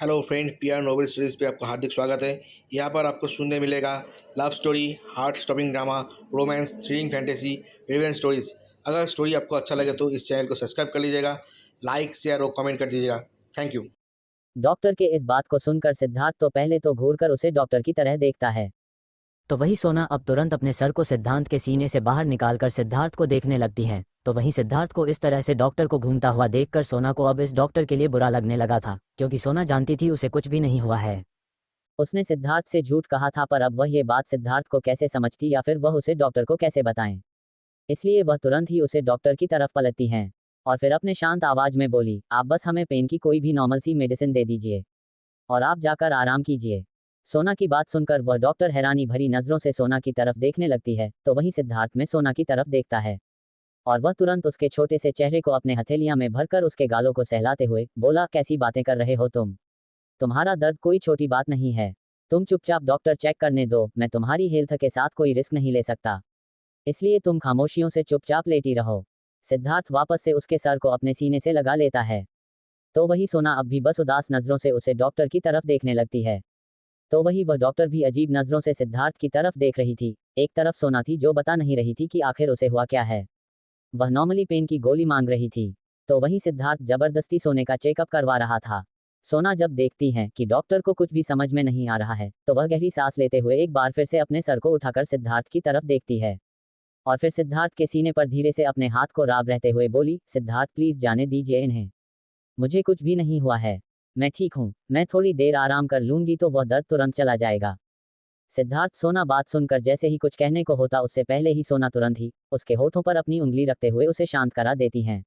Hello friend, PR novel series पे आपका हार्दिक स्वागत है। यहाँ पर आपको सुनने मिलेगा love story, heart stopping drama, romance, thrilling fantasy, revenge stories. अगर स्टोरी आपको अच्छा लगे तो इस चैनल को सब्सक्राइब कर लीजिएगा, लाइक शेयर और कमेंट कर दीजिएगा। Thank you. डॉक्टर के इस बात को सुनकर सिद्धार्थ तो पहले तो घूरकर उसे डॉक्टर की तरह देखता है। तो वही सोना अब तुरंत अपने सर को सिद्धांत के सीने से बाहर निकालकर सिद्धार्थ को देखने लगती है। तो वहीं सिद्धार्थ को इस तरह से डॉक्टर को घूमता हुआ देखकर सोना को अब इस डॉक्टर के लिए बुरा लगने लगा था, क्योंकि सोना जानती थी उसे कुछ भी नहीं हुआ है। उसने सिद्धार्थ से झूठ कहा था, पर अब वह ये बात सिद्धार्थ को कैसे समझती या फिर वह उसे डॉक्टर को कैसे बताएं। इसलिए वह तुरंत ही उसे डॉक्टर की तरफ पलटती हैं और फिर अपने शांत आवाज में बोली, आप बस हमें पेन की कोई भी नॉर्मल सी मेडिसिन दे दीजिए और आप जाकर आराम कीजिए। सोना की बात सुनकर वह डॉक्टर हैरानी भरी नजरों से सोना की तरफ देखने लगती है। तो वहीं सिद्धार्थ में सोना की तरफ देखता है और वह तुरंत उसके छोटे से चेहरे को अपने हथेलियां में भरकर उसके गालों को सहलाते हुए बोला, कैसी बातें कर रहे हो तुम? तुम्हारा दर्द कोई छोटी बात नहीं है। तुम चुपचाप डॉक्टर चेक करने दो, मैं तुम्हारी हेल्थ के साथ कोई रिस्क नहीं ले सकता, इसलिए तुम खामोशियों से चुपचाप लेटी रहो। सिद्धार्थ वापस से उसके सर को अपने सीने से लगा लेता है। तो वही सोना अब भी बस उदास नजरों से उसे डॉक्टर की तरफ देखने लगती है। तो वही वह डॉक्टर भी अजीब नजरों से सिद्धार्थ की तरफ देख रही थी। एक तरफ सोना थी जो बता नहीं रही थी कि आखिर उसे हुआ क्या है। वह नॉर्मली पेन की गोली मांग रही थी, तो वहीं सिद्धार्थ जबरदस्ती सोने का चेकअप करवा रहा था। सोना जब देखती है कि डॉक्टर को कुछ भी समझ में नहीं आ रहा है, तो वह गहरी सांस लेते हुए एक बार फिर से अपने सर को उठाकर सिद्धार्थ की तरफ देखती है और फिर सिद्धार्थ के सीने पर धीरे से अपने हाथ को राब रहते हुए बोली, सिद्धार्थ प्लीज जाने दीजिए इन्हें, मुझे कुछ भी नहीं हुआ है, मैं ठीक हूँ, मैं थोड़ी देर आराम कर लूंगी तो वह दर्द तुरंत चला जाएगा। सिद्धार्थ सोना बात सुनकर जैसे ही कुछ कहने को होता उससे पहले ही सोना तुरंत ही उसके होठों पर अपनी उंगली रखते हुए उसे शांत करा देती हैं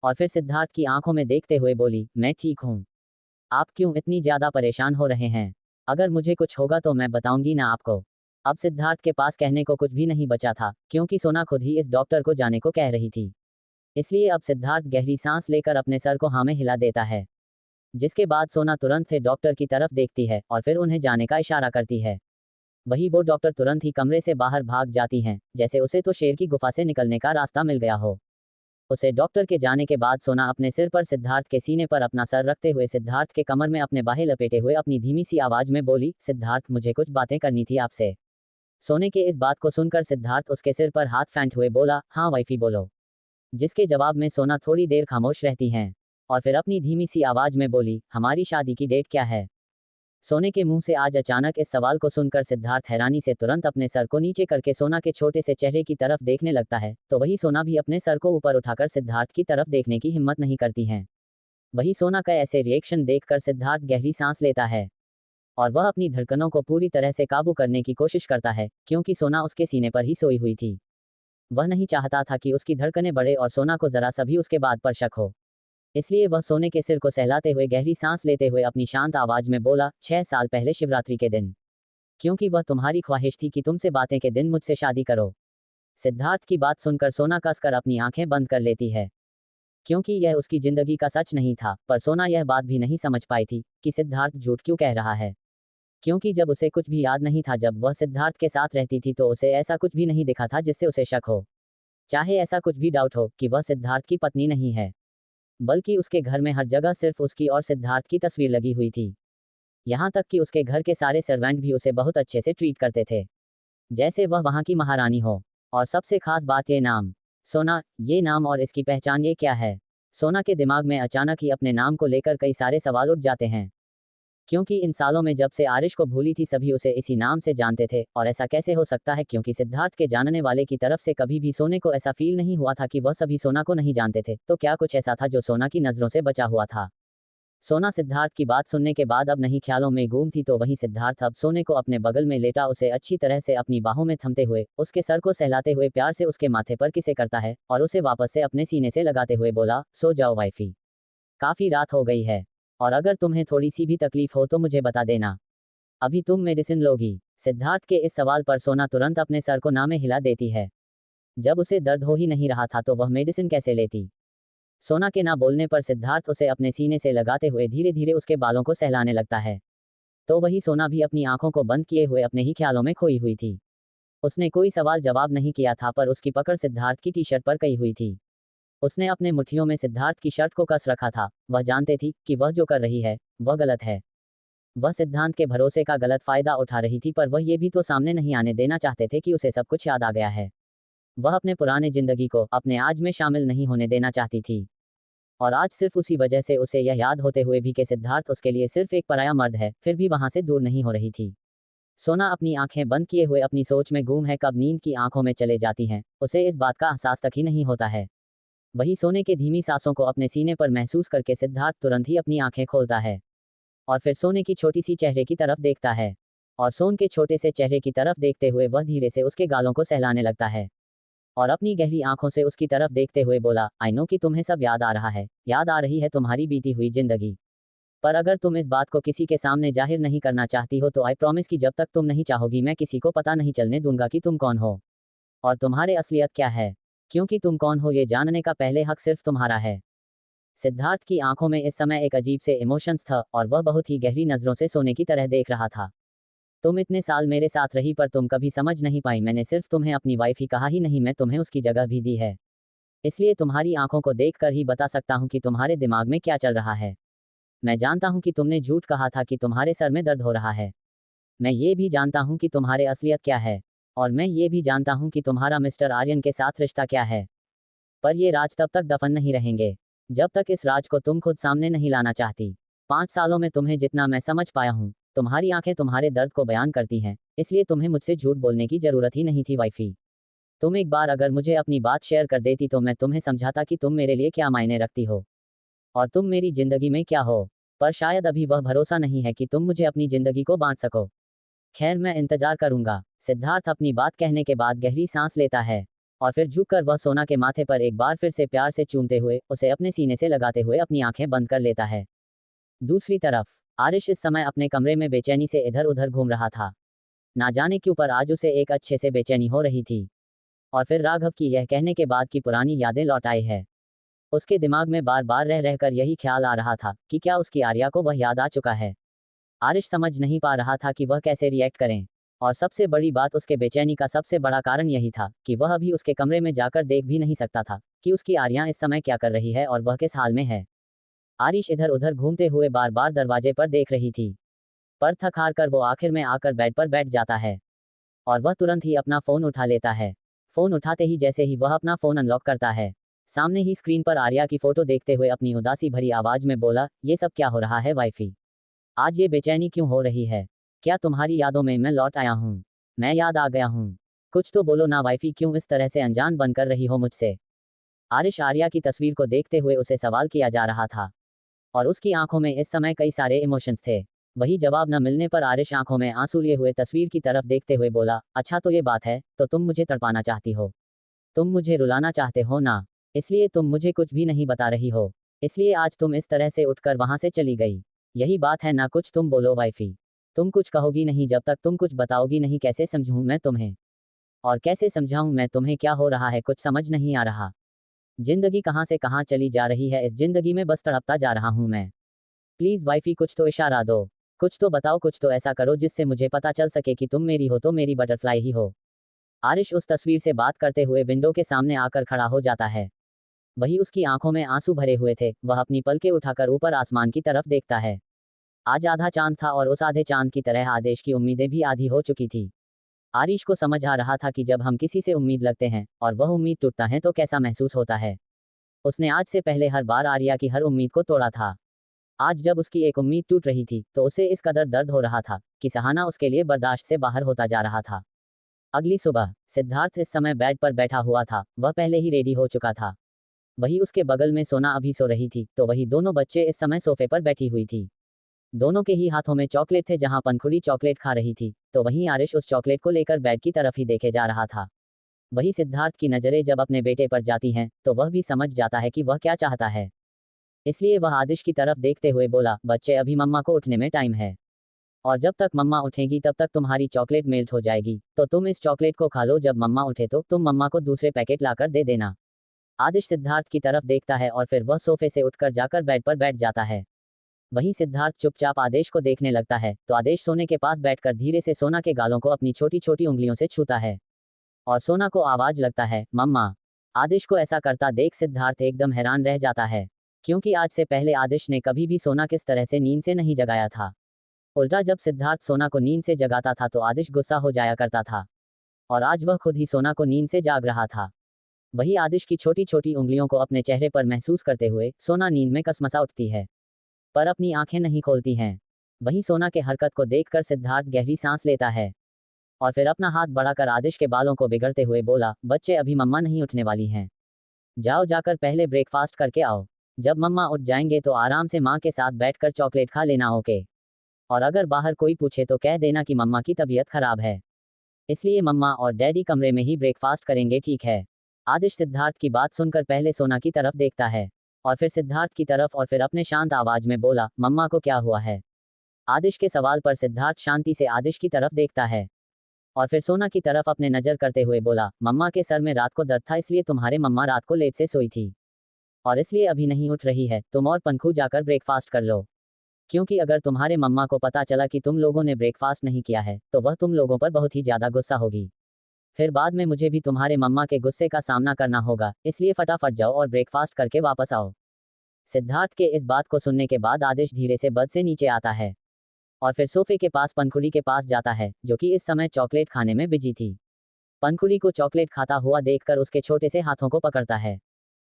और फिर सिद्धार्थ की आंखों में देखते हुए बोली, मैं ठीक हूँ, आप क्यों इतनी ज्यादा परेशान हो रहे हैं? अगर मुझे कुछ होगा तो मैं बताऊंगी ना आपको। अब सिद्धार्थ के पास कहने को कुछ भी नहीं बचा था, क्योंकि सोना खुद ही इस डॉक्टर को जाने को कह रही थी। इसलिए अब सिद्धार्थ गहरी सांस लेकर अपने सर को हाँ में हिला देता है, जिसके बाद सोना तुरंत से डॉक्टर की तरफ देखती है और फिर उन्हें जाने का इशारा करती है। वही वो डॉक्टर तुरंत ही कमरे से बाहर भाग जाती हैं, जैसे उसे तो शेर की गुफा से निकलने का रास्ता मिल गया हो। उसे डॉक्टर के जाने के बाद सोना अपने सिर पर सिद्धार्थ के सीने पर अपना सर रखते हुए सिद्धार्थ के कमर में अपने बाहें लपेटे हुए अपनी धीमी सी आवाज में बोली, सिद्धार्थ मुझे कुछ बातें करनी थी आपसे। सोने के इस बात को सुनकर सिद्धार्थ उसके सिर पर हाथ फेंटे हुए बोला, हाँ वाइफी बोलो। जिसके जवाब में सोना थोड़ी देर खामोश रहती हैं और फिर अपनी धीमी सी आवाज में बोली, हमारी शादी की डेट क्या है? सोने के मुंह से आज अचानक इस सवाल को सुनकर सिद्धार्थ हैरानी से तुरंत अपने सर को नीचे करके सोना के छोटे से चेहरे की तरफ देखने लगता है। तो वही सोना भी अपने सर को ऊपर उठाकर सिद्धार्थ की तरफ देखने की हिम्मत नहीं करती हैं। वही सोना का ऐसे रिएक्शन देखकर सिद्धार्थ गहरी सांस लेता है और वह अपनी धड़कनों को पूरी तरह से काबू करने की कोशिश करता है, क्योंकि सोना उसके सीने पर ही सोई हुई थी। वह नहीं चाहता था कि उसकी धड़कनें बढ़े और सोना को जरा सा भी उसके बात पर शक हो। इसलिए वह सोने के सिर को सहलाते हुए गहरी सांस लेते हुए अपनी शांत आवाज में बोला, 6 साल पहले शिवरात्रि के दिन, क्योंकि वह तुम्हारी ख्वाहिश थी कि तुमसे बातें के दिन मुझसे शादी करो। सिद्धार्थ की बात सुनकर सोना कसकर अपनी आंखें बंद कर लेती है, क्योंकि यह उसकी जिंदगी का सच नहीं था। पर सोना यह बात भी नहीं समझ पाई थी कि सिद्धार्थ झूठ क्यों कह रहा है, क्योंकि जब उसे कुछ भी याद नहीं था जब वह सिद्धार्थ के साथ रहती थी, तो उसे ऐसा कुछ भी नहीं दिखा था जिससे उसे शक हो, चाहे ऐसा कुछ भी डाउट हो कि वह सिद्धार्थ की पत्नी नहीं है। बल्कि उसके घर में हर जगह सिर्फ उसकी और सिद्धार्थ की तस्वीर लगी हुई थी। यहाँ तक कि उसके घर के सारे सर्वेंट भी उसे बहुत अच्छे से ट्रीट करते थे, जैसे वह वहाँ की महारानी हो। और सबसे खास बात ये नाम, सोना, ये नाम और इसकी पहचान, ये क्या है? सोना के दिमाग में अचानक ही अपने नाम को लेकर कई सारे सवाल उठ जाते हैं, क्योंकि इन सालों में जब से आरिश को भूली थी सभी उसे इसी नाम से जानते थे। और ऐसा कैसे हो सकता है, क्योंकि सिद्धार्थ के जानने वाले की तरफ से कभी भी सोने को ऐसा फील नहीं हुआ था कि वह सभी सोना को नहीं जानते थे। तो क्या कुछ ऐसा था जो सोना की नजरों से बचा हुआ था? सोना सिद्धार्थ की बात सुनने के बाद अब नहीं ख्यालों में गुम थी। तो वहीं सिद्धार्थ अब सोने को अपने बगल में लेटा उसे अच्छी तरह से अपनी बाहों में थमते हुए उसके सर को सहलाते हुए प्यार से उसके माथे पर किसे करता है और उसे वापस से अपने सीने से लगाते हुए बोला, सो जाओ वाइफी, काफी रात हो गई है और अगर तुम्हें थोड़ी सी भी तकलीफ हो तो मुझे बता देना। अभी तुम मेडिसिन लोगी? सिद्धार्थ के इस सवाल पर सोना तुरंत अपने सर को ना में हिला देती है। जब उसे दर्द हो ही नहीं रहा था तो वह मेडिसिन कैसे लेती? सोना के ना बोलने पर सिद्धार्थ उसे अपने सीने से लगाते हुए धीरे धीरे उसके बालों को सहलाने लगता है। तो वही सोना भी अपनी आंखों को बंद किए हुए अपने ही ख्यालों में खोई हुई थी। उसने कोई सवाल जवाब नहीं किया था, पर उसकी पकड़ सिद्धार्थ की टी शर्ट पर कई हुई थी। उसने अपने मुट्ठियों में सिद्धार्थ की शर्ट को कस रखा था। वह जानते थी कि वह जो कर रही है वह गलत है। वह सिद्धांत के भरोसे का गलत फायदा उठा रही थी, पर वह ये भी तो सामने नहीं आने देना चाहते थे कि उसे सब कुछ याद आ गया है। वह अपने पुराने जिंदगी को अपने आज में शामिल नहीं होने देना चाहती थी। और आज सिर्फ उसी वजह से उसे यह याद होते हुए भी कि सिद्धार्थ उसके लिए सिर्फ एक पराया मर्द है, फिर भी वहां से दूर नहीं हो रही थी। सोना अपनी आंखें बंद किए हुए अपनी सोच में गुम है। कब नींद की आंखों में चले जाती हैं, उसे इस बात का एहसास तक ही नहीं होता है। वही सोने के धीमी सांसों को अपने सीने पर महसूस करके सिद्धार्थ तुरंत ही अपनी आंखें खोलता है और फिर सोने की छोटी सी चेहरे की तरफ देखता है। और सोन के छोटे से चेहरे की तरफ देखते हुए वह धीरे से उसके गालों को सहलाने लगता है और अपनी गहरी आंखों से उसकी तरफ देखते हुए बोला, आई नो कि तुम्हें सब याद आ रहा है, याद आ रही है तुम्हारी बीती हुई जिंदगी। पर अगर तुम इस बात को किसी के सामने जाहिर नहीं करना चाहती हो तो आई प्रॉमिस कि जब तक तुम नहीं चाहोगी मैं किसी को पता नहीं चलने दूंगा कि तुम कौन हो और तुम्हारे असलियत क्या है, क्योंकि तुम कौन हो ये जानने का पहले हक सिर्फ तुम्हारा है। सिद्धार्थ की आंखों में इस समय एक अजीब से इमोशंस था और वह बहुत ही गहरी नजरों से सोने की तरह देख रहा था। तुम इतने साल मेरे साथ रही पर तुम कभी समझ नहीं पाई। मैंने सिर्फ तुम्हें अपनी वाइफ ही कहा ही नहीं, मैं तुम्हें उसकी जगह भी दी है। इसलिए तुम्हारी आंखों को देखकर ही बता सकता हूं कि तुम्हारे दिमाग में क्या चल रहा है। मैं जानता हूं कि तुमने झूठ कहा था कि तुम्हारे सर में दर्द हो रहा है। मैं ये भी जानता हूं कि तुम्हारे असलियत क्या है और मैं ये भी जानता हूं कि तुम्हारा मिस्टर आर्यन के साथ रिश्ता क्या है। पर ये राज तब तक दफन नहीं रहेंगे जब तक इस राज को तुम खुद सामने नहीं लाना चाहती। 5 सालों में तुम्हें जितना मैं समझ पाया हूँ, तुम्हारी आंखें तुम्हारे दर्द को बयान करती हैं, इसलिए तुम्हें मुझसे झूठ बोलने की जरूरत ही नहीं थी वाइफी। तुम एक बार अगर मुझे अपनी बात शेयर कर देती तो मैं तुम्हें समझाता कि तुम मेरे लिए क्या मायने रखती हो और तुम मेरी जिंदगी में क्या हो। पर शायद अभी वह भरोसा नहीं है कि तुम मुझे अपनी जिंदगी को बांट सको। खैर मैं इंतजार करूंगा। सिद्धार्थ अपनी बात कहने के बाद गहरी सांस लेता है और फिर झुककर वह सोना के माथे पर एक बार फिर से प्यार से चूमते हुए उसे अपने सीने से लगाते हुए अपनी आंखें बंद कर लेता है। दूसरी तरफ आरिश इस समय अपने कमरे में बेचैनी से इधर उधर घूम रहा था। ना जाने क्यों पर आज उसे एक अच्छे से बेचैनी हो रही थी। और फिर राघव की यह कहने के बाद की पुरानी यादें लौट आई है। उसके दिमाग में बार बार रह रहकर यही ख्याल आ रहा था कि क्या उसकी आर्या को वह याद आ चुका है। आरिश समझ नहीं पा रहा था कि वह कैसे रिएक्ट करें। और सबसे बड़ी बात, उसके बेचैनी का सबसे बड़ा कारण यही था कि वह अभी उसके कमरे में जाकर देख भी नहीं सकता था कि उसकी आर्या इस समय क्या कर रही है और वह किस हाल में है। आरिश इधर उधर घूमते हुए बार बार दरवाजे पर देख रही थी, पर थक हार कर वो आखिर में आकर बेड पर बैठ जाता है और वह तुरंत ही अपना फोन उठा लेता है। फोन उठाते ही जैसे ही वह अपना फोन अनलॉक करता है, सामने ही स्क्रीन पर आर्या की फोटो देखते हुए अपनी उदासी भरी आवाज में बोला, ये सब क्या हो रहा है वाइफी? आज ये बेचैनी क्यों हो रही है? क्या तुम्हारी यादों में मैं लौट आया हूँ? मैं याद आ गया हूँ? कुछ तो बोलो ना वाइफी, क्यों इस तरह से अनजान बनकर रही हो मुझसे? आरिश आर्या की तस्वीर को देखते हुए उसे सवाल किया जा रहा था और उसकी आंखों में इस समय कई सारे इमोशंस थे। वही जवाब न मिलने पर आरिश आंखों में आंसू लिए हुए तस्वीर की तरफ देखते हुए बोला, अच्छा तो ये बात है, तो तुम मुझे तड़पाना चाहती हो, तुम मुझे रुलाना चाहते हो ना, इसलिए तुम मुझे कुछ भी नहीं बता रही हो, इसलिए आज तुम इस तरह से उठकर वहां से चली गई। यही बात है ना, कुछ तुम बोलो वाइफी। तुम कुछ कहोगी नहीं जब तक तुम कुछ बताओगी नहीं। कैसे समझूं मैं तुम्हें और कैसे समझाऊं मैं तुम्हें? क्या हो रहा है कुछ समझ नहीं आ रहा। जिंदगी कहाँ से कहाँ चली जा रही है, इस जिंदगी में बस तड़पता जा रहा हूं मैं। प्लीज वाइफी कुछ तो इशारा दो, कुछ तो बताओ, कुछ तो ऐसा करो जिससे मुझे पता चल सके कि तुम मेरी हो तो मेरी बटरफ्लाई ही हो। आरिश उस तस्वीर से बात करते हुए विंडो के सामने आकर खड़ा हो जाता है। वही उसकी आंखों में आंसू भरे हुए थे। वह अपनी पलकें उठाकर ऊपर आसमान की तरफ देखता है। आज आधा चांद था और उस आधे चांद की तरह आदेश की उम्मीदें भी आधी हो चुकी थी। आरिश को समझ आ रहा था कि जब हम किसी से उम्मीद लगते हैं और वह उम्मीद टूटता है तो कैसा महसूस होता है। उसने आज से पहले हर बार आर्या की हर उम्मीद को तोड़ा था। आज जब उसकी एक उम्मीद टूट रही थी तो उसे इस कदर दर्द हो रहा था कि सहाना उसके लिए बर्दाश्त से बाहर होता जा रहा था। अगली सुबह सिद्धार्थ इस समय बेड पर बैठा हुआ था। वह पहले ही रेडी हो चुका था। वही उसके बगल में सोना अभी सो रही थी, तो वही दोनों बच्चे इस समय सोफे पर बैठी हुई थी। दोनों के ही हाथों में चॉकलेट थे। जहां पंखुड़ी चॉकलेट खा रही थी तो वहीं आरिश उस चॉकलेट को लेकर बेड की तरफ ही देखे जा रहा था। वही सिद्धार्थ की नजरें जब अपने बेटे पर जाती हैं तो वह भी समझ जाता है कि वह क्या चाहता है। इसलिए वह आदिश की तरफ देखते हुए बोला, बच्चे अभी मम्मा को उठने में टाइम है और जब तक मम्मा उठेगी तब तक तुम्हारी चॉकलेट मेल्ट हो जाएगी, तो तुम इस चॉकलेट को खा लो। जब मम्मा उठे तो तुम मम्मा को दूसरे पैकेट लाकर दे देना। आदिश सिद्धार्थ की तरफ देखता है और फिर वह सोफे से उठकर जाकर बेड पर बैठ जाता है। वहीं सिद्धार्थ चुपचाप आदेश को देखने लगता है तो आदेश सोने के पास बैठकर धीरे से सोना के गालों को अपनी छोटी छोटी उंगलियों से छूता है और सोना को आवाज लगता है, मम्मा। आदिश को ऐसा करता देख सिद्धार्थ एकदम हैरान रह जाता है, क्योंकि आज से पहले आदिश ने कभी भी सोना किस तरह से नींद से नहीं जगाया था। उल्टा जब सिद्धार्थ सोना को नींद से जगाता था तो आदिश गुस्सा हो जाया करता था, और आज वह खुद ही सोना को नींद से जाग रहा था। वही आदिश की छोटी छोटी उंगलियों को अपने चेहरे पर महसूस करते हुए सोना नींद में कसमसा उठती है, पर अपनी आंखें नहीं खोलती हैं। वहीं सोना के हरकत को देखकर सिद्धार्थ गहरी सांस लेता है, और फिर अपना हाथ बढ़ाकर आदिश के बालों को बिगड़ते हुए बोला, बच्चे अभी मम्मा नहीं उठने वाली हैं। जाओ जाकर पहले ब्रेकफास्ट करके आओ। जब मम्मा उठ जाएंगे तो आराम से माँ के साथ बैठकर चॉकलेट खा लेना, ओके। और अगर बाहर कोई पूछे तो कह देना कि मम्मा की तबीयत खराब है, इसलिए मम्मा और डैडी कमरे में ही ब्रेकफास्ट करेंगे, ठीक है। आदिश सिद्धार्थ की बात सुनकर पहले सोना की तरफ देखता है, और फिर सिद्धार्थ की तरफ, और फिर अपने शांत आवाज में बोला, मम्मा को क्या हुआ है। आदिश के सवाल पर सिद्धार्थ शांति से आदिश की तरफ देखता है, और फिर सोना की तरफ अपने नजर करते हुए बोला, मम्मा के सर में रात को दर्द था, इसलिए तुम्हारे मम्मा रात को लेट से सोई थी, और इसलिए अभी नहीं उठ रही है। तुम और पंखू जाकर ब्रेकफास्ट कर लो, क्योंकि अगर तुम्हारे मम्मा को पता चला कि तुम लोगों ने ब्रेकफास्ट नहीं किया है तो वह तुम लोगों पर बहुत ही ज्यादा गुस्सा होगी। फिर बाद में मुझे भी तुम्हारे मम्मा के गुस्से का सामना करना होगा, इसलिए फटाफट जाओ और ब्रेकफास्ट करके वापस आओ। सिद्धार्थ के इस बात को सुनने के बाद आदिश धीरे से बद से नीचे आता है, और फिर सोफे के पास पंखुड़ी के पास जाता है, जो कि इस समय चॉकलेट खाने में बिजी थी। पंखुड़ी को चॉकलेट खाता हुआ देखकर उसके छोटे से हाथों को पकड़ता है,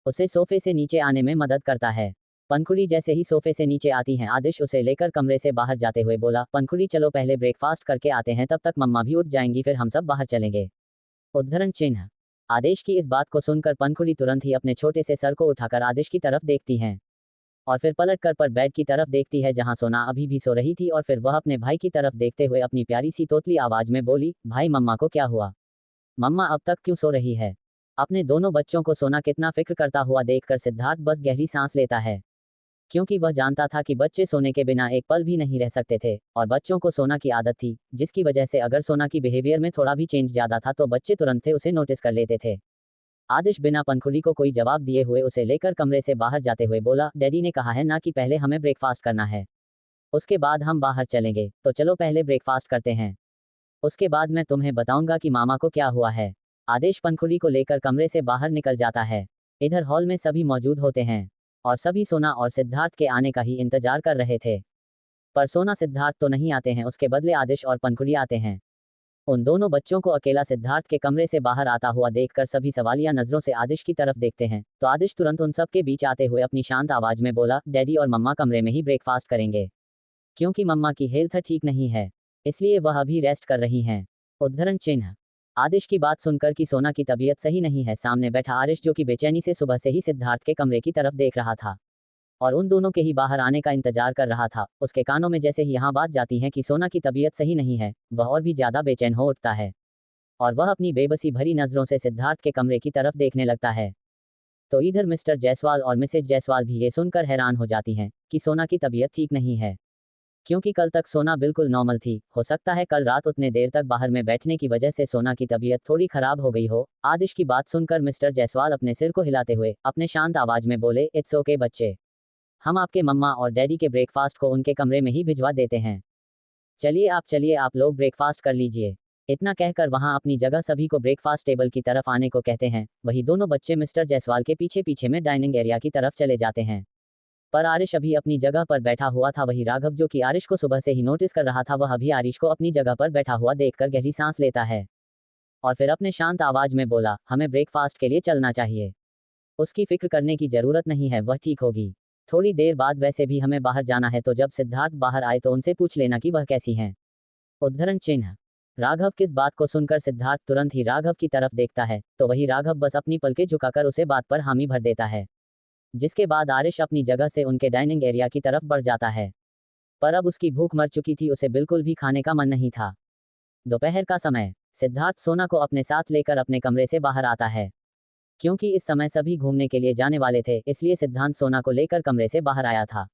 उसे सोफे से नीचे आने में मदद करता है। पंखुड़ी जैसे ही सोफे से नीचे आती हैं, आदिश उसे लेकर कमरे से बाहर जाते हुए बोला, पंखुड़ी चलो पहले ब्रेकफास्ट करके आते हैं, तब तक मम्मा भी उठ जाएंगी, फिर हम सब बाहर चलेंगे। उद्धरण चिन्ह। आदेश की इस बात को सुनकर पंखुड़ी तुरंत ही अपने छोटे से सर को उठाकर आदिश की तरफ देखती हैं, और फिर पलटकर पर बेड की तरफ देखती है जहां सोना अभी भी सो रही थी, और फिर वह अपने भाई की तरफ देखते हुए अपनी प्यारी सी तोतली आवाज में बोली, भाई मम्मा को क्या हुआ। मम्मा अब तक क्यों सो रही है। अपने दोनों बच्चों को सोना कितना फिक्र करता हुआ देखकर सिद्धार्थ बस गहरी सांस लेता है, क्योंकि वह जानता था कि बच्चे सोने के बिना एक पल भी नहीं रह सकते थे, और बच्चों को सोना की आदत थी, जिसकी वजह से अगर सोना की बिहेवियर में थोड़ा भी चेंज ज्यादा था तो बच्चे तुरंत थे उसे नोटिस कर लेते थे। आदिश बिना पंखुड़ी को कोई जवाब दिए हुए उसे लेकर कमरे से बाहर जाते हुए बोला, डैडी ने कहा है ना कि पहले हमें ब्रेकफास्ट करना है, उसके बाद हम बाहर चलेंगे, तो चलो पहले ब्रेकफास्ट करते हैं, उसके बाद मैं तुम्हें बताऊंगा कि मामा को क्या हुआ है। आदेश पंखुड़ी को लेकर कमरे से बाहर निकल जाता है। इधर हॉल में सभी मौजूद होते हैं, और सभी सोना और सिद्धार्थ के आने का ही इंतजार कर रहे थे, पर सोना सिद्धार्थ तो नहीं आते हैं, उसके बदले आदिश और पंखुड़ी आते हैं। उन दोनों बच्चों को अकेला सिद्धार्थ के कमरे से बाहर आता हुआ देखकर सभी सवालिया नजरों से आदिश की तरफ देखते हैं, तो आदिश तुरंत उन सब के बीच आते हुए अपनी शांत आवाज में बोला, डैडी और मम्मा कमरे में ही ब्रेकफास्ट करेंगे, क्योंकि मम्मा की हेल्थ ठीक नहीं है, इसलिए वह अभी रेस्ट कर रही हैं। उद्धरण चिन्ह। आदिश की बात सुनकर कि सोना की तबीयत सही नहीं है, सामने बैठा आरिश जो कि बेचैनी से सुबह से ही सिद्धार्थ के कमरे की तरफ देख रहा था, और उन दोनों के ही बाहर आने का इंतजार कर रहा था, उसके कानों में जैसे ही यहाँ बात जाती है कि सोना की तबीयत सही नहीं है, वह और भी ज्यादा बेचैन हो उठता है, और वह अपनी बेबसी भरी नजरों से सिद्धार्थ के कमरे की तरफ देखने लगता है। तो इधर मिस्टर जायसवाल और मिसेज जायसवाल भी ये सुनकर हैरान हो जाती हैं कि सोना की तबीयत ठीक नहीं है, क्योंकि कल तक सोना बिल्कुल नॉर्मल थी, हो सकता है कल रात उतने देर तक बाहर में बैठने की वजह से सोना की तबीयत थोड़ी खराब हो गई हो। आदिश की बात सुनकर मिस्टर जायसवाल अपने सिर को हिलाते हुए अपने शांत आवाज में बोले, इट्स ओके बच्चे, हम आपके मम्मा और डैडी के ब्रेकफास्ट को उनके कमरे में ही भिजवा देते हैं, चलिए आप लोग ब्रेकफास्ट कर लीजिए। इतना कहकर वहां अपनी जगह सभी को ब्रेकफास्ट टेबल की तरफ आने को कहते हैं। वही दोनों बच्चे मिस्टर जायसवाल के पीछे पीछे में डाइनिंग एरिया की तरफ चले जाते हैं, पर आरिश अभी अपनी जगह पर बैठा हुआ था। वही राघव जो कि आरिश को सुबह से ही नोटिस कर रहा था, वह अभी आरिश को अपनी जगह पर बैठा हुआ देखकर गहरी सांस लेता है, और फिर अपने शांत आवाज में बोला, हमें ब्रेकफास्ट के लिए चलना चाहिए, उसकी फिक्र करने की जरूरत नहीं है, वह ठीक होगी। थोड़ी देर बाद वैसे भी हमें बाहर जाना है, तो जब सिद्धार्थ बाहर आए तो उनसे पूछ लेना कि वह कैसी हैं। उद्धरण चिन्ह। राघव किस बात को सुनकर सिद्धार्थ तुरंत ही राघव की तरफ देखता है, तो वही राघव बस अपनी पलकें झुकाकर उसे बात पर हामी भर देता है, जिसके बाद आरिश अपनी जगह से उनके डाइनिंग एरिया की तरफ बढ़ जाता है, पर अब उसकी भूख मर चुकी थी, उसे बिल्कुल भी खाने का मन नहीं था। दोपहर का समय। सिद्धार्थ सोना को अपने साथ लेकर अपने कमरे से बाहर आता है, क्योंकि इस समय सभी घूमने के लिए जाने वाले थे, इसलिए सिद्धांत सोना को लेकर कमरे से बाहर आया था,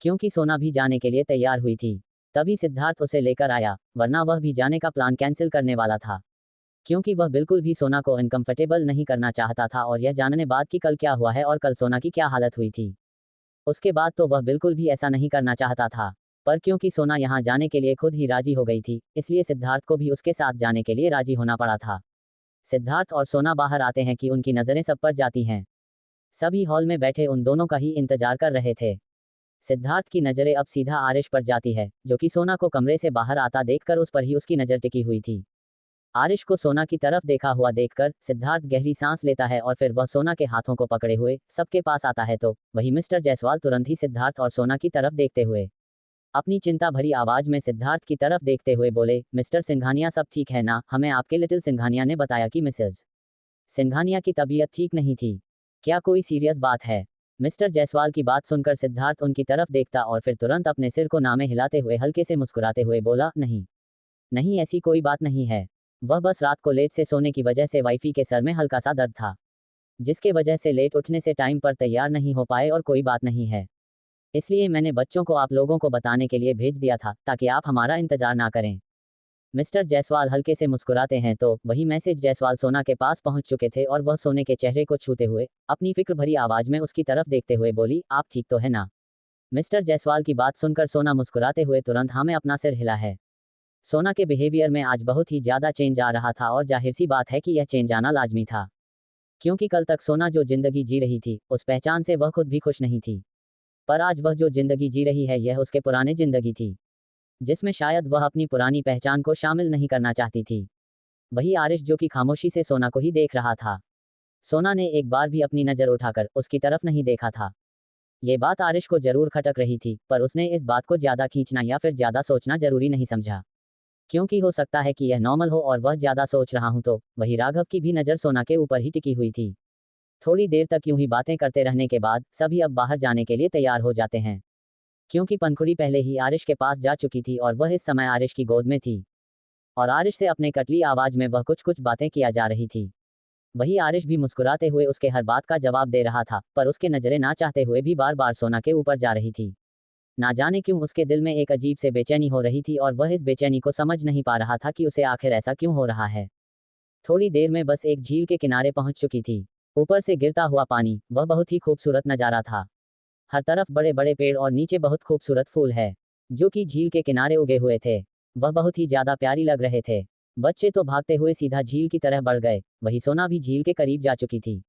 क्योंकि सोना भी जाने के लिए तैयार हुई थी। तभी सिद्धार्थ उसे लेकर आया, वरना वह भी जाने का प्लान कैंसिल करने वाला था, क्योंकि वह बिल्कुल भी सोना को अनकंफर्टेबल नहीं करना चाहता था, और यह जानने बाद कि कल क्या हुआ है और कल सोना की क्या हालत हुई थी, उसके बाद तो वह बिल्कुल भी ऐसा नहीं करना चाहता था। पर क्योंकि सोना यहाँ जाने के लिए खुद ही राजी हो गई थी, इसलिए सिद्धार्थ को भी उसके साथ जाने के लिए राजी होना पड़ा था। सिद्धार्थ और सोना बाहर आते हैं कि उनकी नज़रें सब पर जाती हैं। सभी हॉल में बैठे उन दोनों का ही इंतजार कर रहे थे। सिद्धार्थ की नज़रें अब सीधा आरिश पर जाती है, जो कि सोना को कमरे से बाहर आता देखकर उस पर ही उसकी नज़र टिकी हुई थी। आरिश को सोना की तरफ देखा हुआ देखकर सिद्धार्थ गहरी सांस लेता है और फिर वह सोना के हाथों को पकड़े हुए सबके पास आता है तो वही मिस्टर जायसवाल तुरंत ही सिद्धार्थ और सोना की तरफ देखते हुए अपनी चिंता भरी आवाज में सिद्धार्थ की तरफ देखते हुए बोले, मिस्टर सिंघानिया सब ठीक है ना? हमें आपके लिटिल सिंघानिया ने बताया कि मिसेज सिंघानिया की तबीयत ठीक नहीं थी। क्या कोई सीरियस बात है? मिस्टर जायसवाल की बात सुनकर सिद्धार्थ उनकी तरफ देखता और फिर तुरंत अपने सिर को नामे हिलाते हुए हल्के से मुस्कुराते हुए बोला, नहीं नहीं, ऐसी कोई बात नहीं है। वह बस रात को लेट से सोने की वजह से वाइफी के सर में हल्का सा दर्द था, जिसके वजह से लेट उठने से टाइम पर तैयार नहीं हो पाए और कोई बात नहीं है। इसलिए मैंने बच्चों को आप लोगों को बताने के लिए भेज दिया था ताकि आप हमारा इंतजार ना करें। मिस्टर जायसवाल हल्के से मुस्कुराते हैं तो वही मैसेज जायसवाल सोना के पास पहुंच चुके थे और वह सोने के चेहरे को छूते हुए अपनी फिक्र भरी आवाज में उसकी तरफ देखते हुए बोली, आप ठीक तो है ना? मिस्टर जायसवाल की बात सुनकर सोना मुस्कुराते हुए तुरंत हाँ में अपना सिर हिला है। सोना के बिहेवियर में आज बहुत ही ज्यादा चेंज आ रहा था और जाहिर सी बात है कि यह चेंज आना लाजमी था, क्योंकि कल तक सोना जो जिंदगी जी रही थी उस पहचान से वह खुद भी खुश नहीं थी। पर आज वह जो जिंदगी जी रही है यह उसके पुराने जिंदगी थी, जिसमें शायद वह अपनी पुरानी पहचान को शामिल नहीं करना चाहती थी। वही आरिश जो कि खामोशी से सोना को ही देख रहा था। सोना ने एक बार भी अपनी नजर उठाकर उसकी तरफ नहीं देखा था। ये बात आरिश को जरूर खटक रही थी, पर उसने इस बात को ज्यादा खींचना या फिर ज्यादा सोचना जरूरी नहीं समझा, क्योंकि हो सकता है कि यह नॉर्मल हो और वह ज्यादा सोच रहा हूं तो वही राघव की भी नजर सोना के ऊपर ही टिकी हुई थी। थोड़ी देर तक यूं ही बातें करते रहने के बाद सभी अब बाहर जाने के लिए तैयार हो जाते हैं, क्योंकि पंखुड़ी पहले ही आरिश के पास जा चुकी थी और वह इस समय आरिश की गोद में थी और आरिश से अपने कटली आवाज में वह कुछ कुछ बातें किया जा रही थी। वही आरिश भी मुस्कुराते हुए उसके हर बात का जवाब दे रहा था, पर उसके नजरें ना चाहते हुए भी बार बार सोना के ऊपर जा रही थी। ना जाने क्यों उसके दिल में एक अजीब से बेचैनी हो रही थी और वह इस बेचैनी को समझ नहीं पा रहा था कि उसे आखिर ऐसा क्यों हो रहा है। थोड़ी देर में बस एक झील के किनारे पहुंच चुकी थी। ऊपर से गिरता हुआ पानी, वह बहुत ही खूबसूरत नजारा था। हर तरफ बड़े बड़े पेड़ और नीचे बहुत खूबसूरत फूल है, जो कि झील के किनारे उगे हुए थे। वह बहुत ही ज्यादा प्यारी लग रहे थे। बच्चे तो भागते हुए सीधा झील की तरह बढ़ गए, वही सोना भी झील के करीब जा चुकी थी।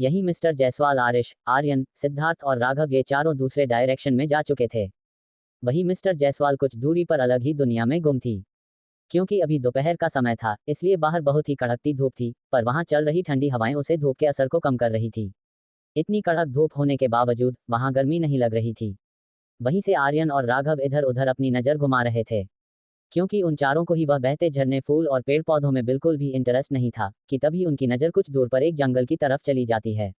यही मिस्टर जायसवाल, आरिश, आर्यन, सिद्धार्थ और राघव ये चारों दूसरे डायरेक्शन में जा चुके थे। वही मिस्टर जायसवाल कुछ दूरी पर अलग ही दुनिया में गुम थी, क्योंकि अभी दोपहर का समय था, इसलिए बाहर बहुत ही कड़कती धूप थी, पर वहां चल रही ठंडी हवाएं उसे धूप के असर को कम कर रही थी। इतनी कड़क धूप होने के बावजूद वहां गर्मी नहीं लग रही थी। वहीं से आर्यन और राघव इधर उधर अपनी नजर घुमा रहे थे, क्योंकि उन चारों को ही वह बहते झरने, फूल और पेड़ पौधों में बिल्कुल भी इंटरेस्ट नहीं था कि तभी उनकी नजर कुछ दूर पर एक जंगल की तरफ चली जाती है,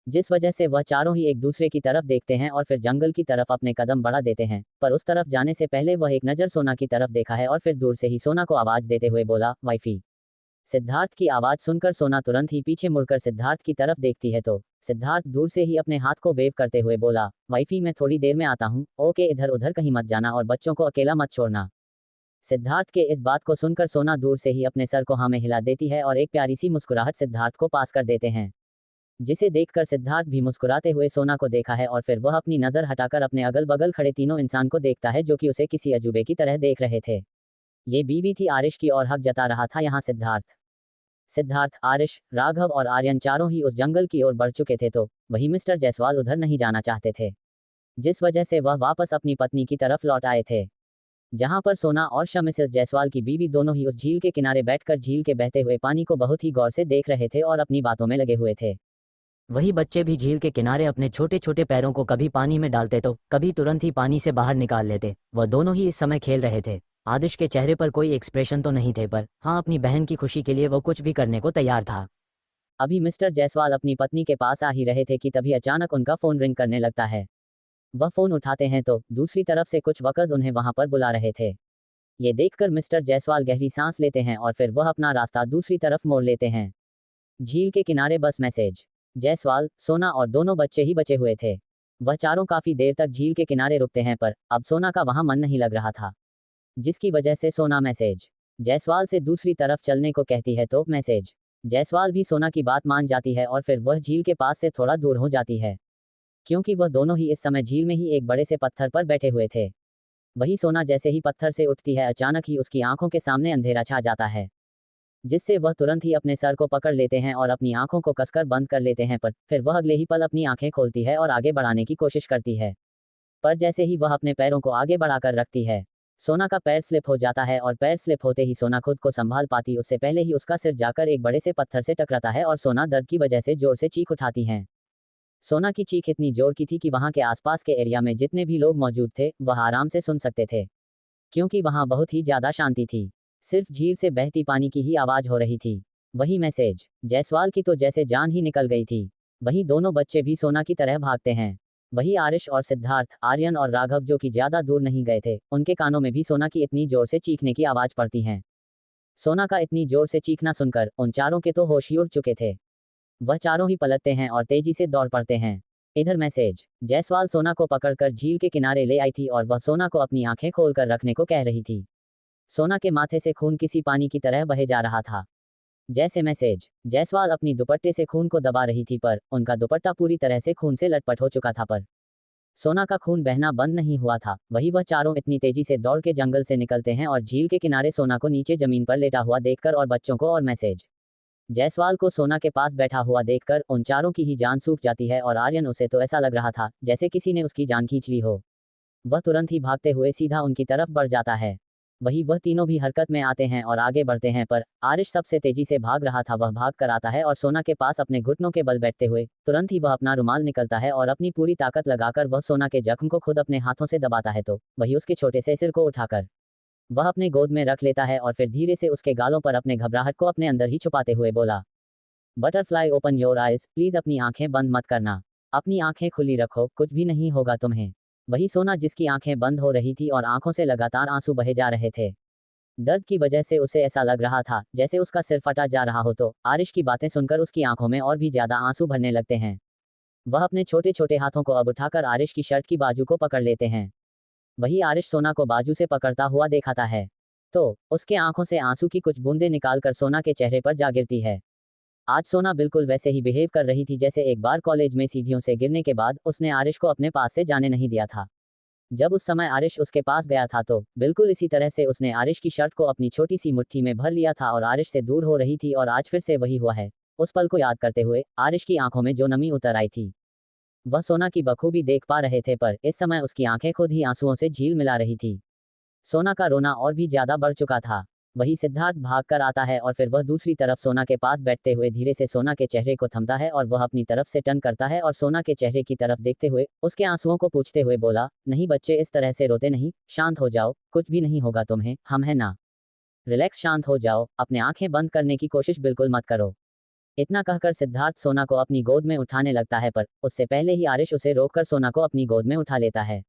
जिस वजह से वह चारों ही एक दूसरे की तरफ देखते हैं और फिर जंगल की तरफ अपने कदम बढ़ा देते हैं। पर उस तरफ जाने से पहले वह एक नज़र सोना की तरफ देखा है और फिर दूर से ही सोना को आवाज देते हुए बोला, वाइफी। सिद्धार्थ की आवाज सुनकर सोना तुरंत ही पीछे मुड़कर सिद्धार्थ की तरफ देखती है तो सिद्धार्थ दूर से ही अपने हाथ को वेव करते हुए बोला, वाइफी मैं थोड़ी देर में आता हूँ, ओके, इधर उधर कहीं मत जाना और बच्चों को अकेला मत छोड़ना। सिद्धार्थ के इस बात को सुनकर सोना दूर से ही अपने सर को हाँ में हिला देती है और एक प्यारी सी मुस्कुराहट सिद्धार्थ को पास कर देते हैं, जिसे देखकर सिद्धार्थ भी मुस्कुराते हुए सोना को देखा है और फिर वह अपनी नजर हटाकर अपने अगल बगल खड़े तीनों इंसान को देखता है, जो कि उसे किसी अजूबे की तरह देख रहे थे। ये बीवी थी आरिश की और हक जता रहा था यहाँ सिद्धार्थ, आरिश, राघव और आर्यन चारों ही उस जंगल की ओर बढ़ चुके थे तो वही मिस्टर जायसवाल उधर नहीं जाना चाहते थे, जिस वजह से वह वापस अपनी पत्नी की तरफ लौट आए थे, जहां पर सोना और मिसेस जायसवाल की बीवी दोनों ही उस झील के किनारे बैठकर झील के बहते हुए पानी को बहुत ही गौर से देख रहे थे और अपनी बातों में लगे हुए थे। वही बच्चे भी झील के किनारे अपने छोटे छोटे पैरों को कभी पानी में डालते तो कभी तुरंत ही पानी से बाहर निकाल लेते। वह दोनों ही इस समय खेल रहे थे। आदिश के चेहरे पर कोई एक्सप्रेशन तो नहीं थे, पर हाँ, अपनी बहन की खुशी के लिए वो कुछ भी करने को तैयार था। अभी मिस्टर जायसवाल अपनी पत्नी के पास आ ही रहे थे कि तभी अचानक उनका फोन रिंग करने लगता है। वह फोन उठाते हैं तो दूसरी तरफ से कुछ वकर्स उन्हें वहां पर बुला रहे थे। ये देखकर मिस्टर जायसवाल गहरी सांस लेते हैं और फिर वह अपना रास्ता दूसरी तरफ मोड़ लेते हैं। झील के किनारे बस मैसेज जायसवाल, सोना और दोनों बच्चे ही बचे हुए थे। वह चारों काफी देर तक झील के किनारे रुकते हैं, पर अब सोना का वहां मन नहीं लग रहा था, जिसकी वजह से सोना मैसेज जायसवाल से दूसरी तरफ चलने को कहती है तो मैसेज जायसवाल भी सोना की बात मान जाती है और फिर वह झील के पास से थोड़ा दूर हो जाती है, क्योंकि वह दोनों ही इस समय झील में ही एक बड़े से पत्थर पर बैठे हुए थे। वही सोना जैसे ही पत्थर से उठती है, अचानक ही उसकी आंखों के सामने अंधेरा छा जाता है। जिससे वह तुरंत ही अपने सर को पकड़ लेते हैं और अपनी आंखों को कसकर बंद कर लेते हैं, पर फिर वह अगले ही पल अपनी आंखें खोलती है और आगे बढ़ाने की कोशिश करती है। पर जैसे ही वह अपने पैरों को आगे बढ़ाकर रखती है, सोना का पैर स्लिप हो जाता है और पैर स्लिप होते ही सोना खुद को संभाल पाती उससे पहले ही उसका सिर जाकर एक बड़े से पत्थर से टकराता है और सोना दर्द की वजह से जोर से चीख उठाती है। सोना की चीख इतनी जोर की थी कि वहां के आसपास के एरिया में जितने भी लोग मौजूद थे वह आराम से सुन सकते थे, क्योंकि वहां बहुत ही ज्यादा शांति थी। सिर्फ झील से बहती पानी की ही आवाज हो रही थी। वही मैसेज जायसवाल की तो जैसे जान ही निकल गई थी। वही दोनों बच्चे भी सोना की तरह भागते हैं। वही आरिश और सिद्धार्थ, आर्यन और राघव जो कि ज्यादा दूर नहीं गए थे, उनके कानों में भी सोना की इतनी जोर से चीखने की आवाज पड़ती है। सोना का इतनी जोर से चीखना सुनकर उन चारों के तो होश ही उड़ चुके थे। वह चारों ही पलटते हैं और तेजी से दौड़ पड़ते हैं। इधर मैसेज जायसवाल सोना को पकड़कर झील के किनारे ले आई थी और वह सोना को अपनी आंखें खोलकर रखने को कह रही थी। सोना के माथे से खून किसी पानी की तरह बहे जा रहा था। जैसे मैसेज जायसवाल अपनी दुपट्टे से खून को दबा रही थी, पर उनका दुपट्टा पूरी तरह से खून से लटपट हो चुका था, पर सोना का खून बहना बंद नहीं हुआ था। वही वह चारों इतनी तेजी से दौड़ के जंगल से निकलते हैं और झील के किनारे सोना को नीचे जमीन पर लेटा हुआ देखकर और बच्चों को और मैसेज जायसवाल को सोना के पास बैठा हुआ देखकर उन चारों की ही जान सूख जाती है और आर्यन, उसे तो ऐसा लग रहा था जैसे किसी ने उसकी जान खींच ली हो। वह तुरंत ही भागते हुए सीधा उनकी तरफ बढ़ जाता है। वही वह तीनों भी हरकत में आते हैं और आगे बढ़ते हैं, पर आरिश सबसे तेजी से भाग रहा था। वह भाग कर आता है और सोना के पास अपने घुटनों के बल बैठते हुए तुरंत ही वह अपना रुमाल निकलता है और अपनी पूरी ताकत लगाकर वह सोना के जख्म को खुद अपने हाथों से दबाता है, तो वही उसके छोटे से सिर को उठाकर वह अपने गोद में रख लेता है और फिर धीरे से उसके गालों पर अपने घबराहट को अपने अंदर ही छुपाते हुए बोला, butterfly open your eyes, please अपनी आंखें बंद मत करना, अपनी आंखें खुली रखो, कुछ भी नहीं होगा तुम्हें। वही सोना जिसकी आंखें बंद हो रही थी और आंखों से लगातार आंसू बहे जा रहे थे। दर्द की वजह से उसे ऐसा लग रहा था जैसे उसका सिर फटा जा रहा हो, तो आरिश की बातें सुनकर उसकी आंखों में और भी ज्यादा आंसू भरने लगते हैं। वह अपने छोटे छोटे हाथों को अब उठाकर आरिश की शर्ट की बाजू को पकड़ लेते हैं। वही आरिश सोना को बाजू से पकड़ता हुआ देखाता है, तो उसके आंखों से आंसू की कुछ बूंदें निकालकर सोना के चेहरे पर जा गिरती है। आज सोना बिल्कुल वैसे ही बिहेव कर रही थी जैसे एक बार कॉलेज में सीढ़ियों से गिरने के बाद उसने आरिश को अपने पास से जाने नहीं दिया था। जब उस समय आरिश उसके पास गया था तो बिल्कुल इसी तरह से उसने आरिश की शर्ट को अपनी छोटी सी मुट्ठी में भर लिया था और आरिश से दूर हो रही थी, और आज फिर से वही हुआ है। उस पल को याद करते हुए आरिश की आंखों में जो नमी उतर आई थी वह सोना की बखूबी देख पा रहे थे, पर इस समय उसकी आंखें खुद ही आंसुओं से झील मिला रही थी। सोना का रोना और भी ज्यादा बढ़ चुका था। वही सिद्धार्थ भाग कर आता है और फिर वह दूसरी तरफ सोना के पास बैठते हुए धीरे से सोना के चेहरे को थमता है और वह अपनी तरफ से टर्न करता है और सोना के चेहरे की तरफ देखते हुए उसके आंसुओं को पूछते हुए बोला, नहीं बच्चे, इस तरह से रोते नहीं, शांत हो जाओ, कुछ भी नहीं होगा तुम्हें, हम हैं ना। रिलैक्स, शांत हो जाओ, अपने आंखें बंद करने की कोशिश बिल्कुल मत करो। इतना कहकर सिद्धार्थ सोना को अपनी गोद में उठाने लगता है, पर उससे पहले ही आरिश उसे रोककर सोना को अपनी गोद में उठा लेता है।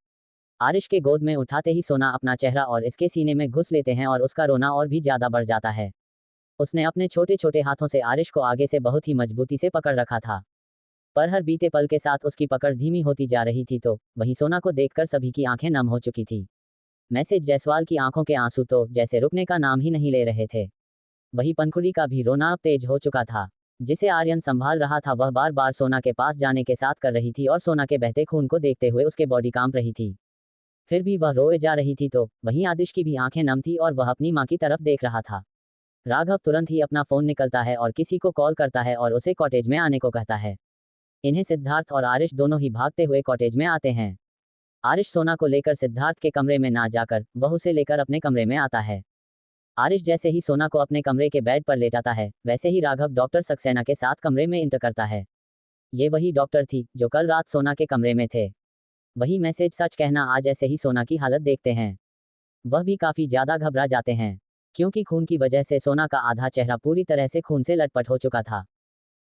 आरिश के गोद में उठाते ही सोना अपना चेहरा और इसके सीने में घुस लेते हैं और उसका रोना और भी ज्यादा बढ़ जाता है। उसने अपने छोटे छोटे हाथों से आरिश को आगे से बहुत ही मजबूती से पकड़ रखा था, पर हर बीते पल के साथ उसकी पकड़ धीमी होती जा रही थी, तो वही सोना को देखकर सभी की आंखें नम हो चुकी थी। मैसेज जायसवाल की आंखों के आंसू तो जैसे रुकने का नाम ही नहीं ले रहे थे। वही पनखुड़ी का भी रोना अब तेज हो चुका था। जिसे आर्यन संभाल रहा था वह बार बार सोना के पास जाने के साथ कर रही थी और सोना के बहते खून को देखते हुए उसके बॉडी कांप रही थी। फिर भी वह रोए जा रही थी, तो वहीं आदिश की भी आंखें नम थी और वह अपनी मां की तरफ देख रहा था। राघव तुरंत ही अपना फोन निकलता है और किसी को कॉल करता है और उसे कॉटेज में आने को कहता है। इन्हें सिद्धार्थ और आरिश दोनों ही भागते हुए कॉटेज में आते हैं। आरिश सोना को लेकर सिद्धार्थ के कमरे में ना जाकर वह उसे लेकर अपने कमरे में आता है। आरिश जैसे ही सोना को अपने कमरे के बेड पर लेटाता है, वैसे ही राघव डॉक्टर सक्सेना के साथ कमरे में इंटर करता है। ये वही डॉक्टर थी जो कल रात सोना के कमरे में थे। वही मैसेज सच कहना, आज ऐसे ही सोना की हालत देखते हैं। वह भी काफी ज्यादा घबरा जाते हैं, क्योंकि खून की वजह से सोना का आधा चेहरा पूरी तरह से खून से लटपट हो चुका था,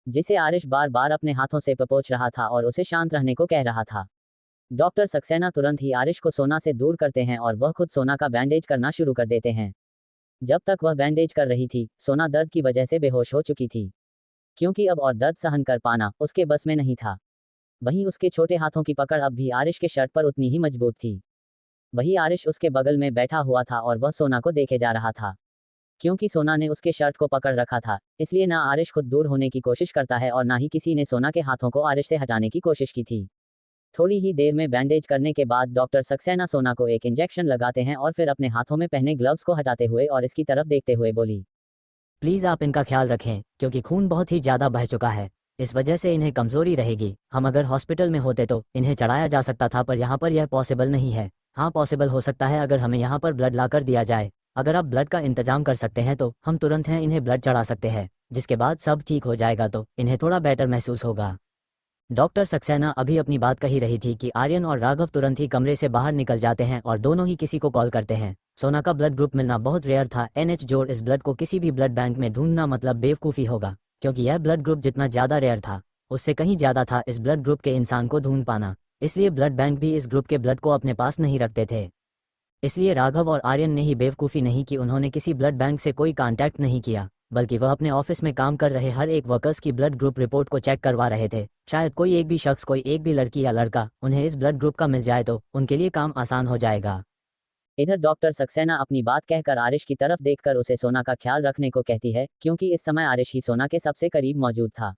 जिसे आरिश बार बार अपने हाथों से पोंछ रहा था और उसे शांत रहने को कह रहा था। डॉक्टर सक्सेना तुरंत ही आरिश को सोना से दूर करते हैं और वह खुद सोना का बैंडेज करना शुरू कर देते हैं। जब तक वह बैंडेज कर रही थी, सोना दर्द की वजह से बेहोश हो चुकी थी, क्योंकि अब और दर्द सहन कर पाना उसके बस में नहीं था। वहीं उसके छोटे हाथों की पकड़ अब भी आरिश के शर्ट पर उतनी ही मजबूत थी। वही आरिश उसके बगल में बैठा हुआ था और वह सोना को देखे जा रहा था। क्योंकि सोना ने उसके शर्ट को पकड़ रखा था, इसलिए ना आरिश खुद दूर होने की कोशिश करता है और ना ही किसी ने सोना के हाथों को आरिश से हटाने की कोशिश की थी। थोड़ी ही देर में बैंडेज करने के बाद डॉक्टर सक्सेना सोना को एक इंजेक्शन लगाते हैं और फिर अपने हाथों में पहने ग्लव्स को हटाते हुए और इसकी तरफ देखते हुए बोली, प्लीज़ आप इनका ख्याल रखें, क्योंकि खून बहुत ही ज़्यादा बह चुका है। इस वजह से इन्हें कमज़ोरी रहेगी। हम अगर हॉस्पिटल में होते तो इन्हें चढ़ाया जा सकता था, पर यहाँ पर यह पॉसिबल नहीं है। हाँ, पॉसिबल हो सकता है अगर हमें यहाँ पर ब्लड लाकर दिया जाए। अगर आप ब्लड का इंतजाम कर सकते हैं तो हम तुरंत हैं इन्हें ब्लड चढ़ा सकते हैं, जिसके बाद सब ठीक हो जाएगा तो इन्हें थोड़ा बेटर महसूस होगा। डॉक्टर सक्सेना अभी अपनी बात कही रही थी कि आर्यन और राघव तुरंत ही कमरे से बाहर निकल जाते हैं और दोनों ही किसी को कॉल करते हैं। सोना का ब्लड ग्रुप मिलना बहुत रेयर था। NH जोड़ इस ब्लड को किसी भी ब्लड बैंक में ढूंढना मतलब बेवकूफ़ी होगा, क्योंकि यह ब्लड ग्रुप जितना ज़्यादा रेयर था उससे कहीं ज़्यादा था इस ब्लड ग्रुप के इंसान को ढूंढ पाना। इसलिए ब्लड बैंक भी इस ग्रुप के ब्लड को अपने पास नहीं रखते थे। इसलिए राघव और आर्यन ने ही बेवकूफ़ी नहीं की, उन्होंने किसी ब्लड बैंक से कोई कांटेक्ट नहीं किया, बल्कि वह अपने ऑफिस में काम कर रहे हर एक वर्कर्स की ब्लड ग्रुप रिपोर्ट को चेक करवा रहे थे। शायद कोई एक भी शख्स, कोई एक भी लड़की या लड़का उन्हें इस ब्लड ग्रुप का मिल जाए तो उनके लिए काम आसान हो जाएगा। इधर डॉक्टर सक्सेना अपनी बात कहकर आरिश की तरफ देखकर उसे सोना का ख्याल रखने को कहती है, क्योंकि इस समय आरिश ही सोना के सबसे करीब मौजूद था,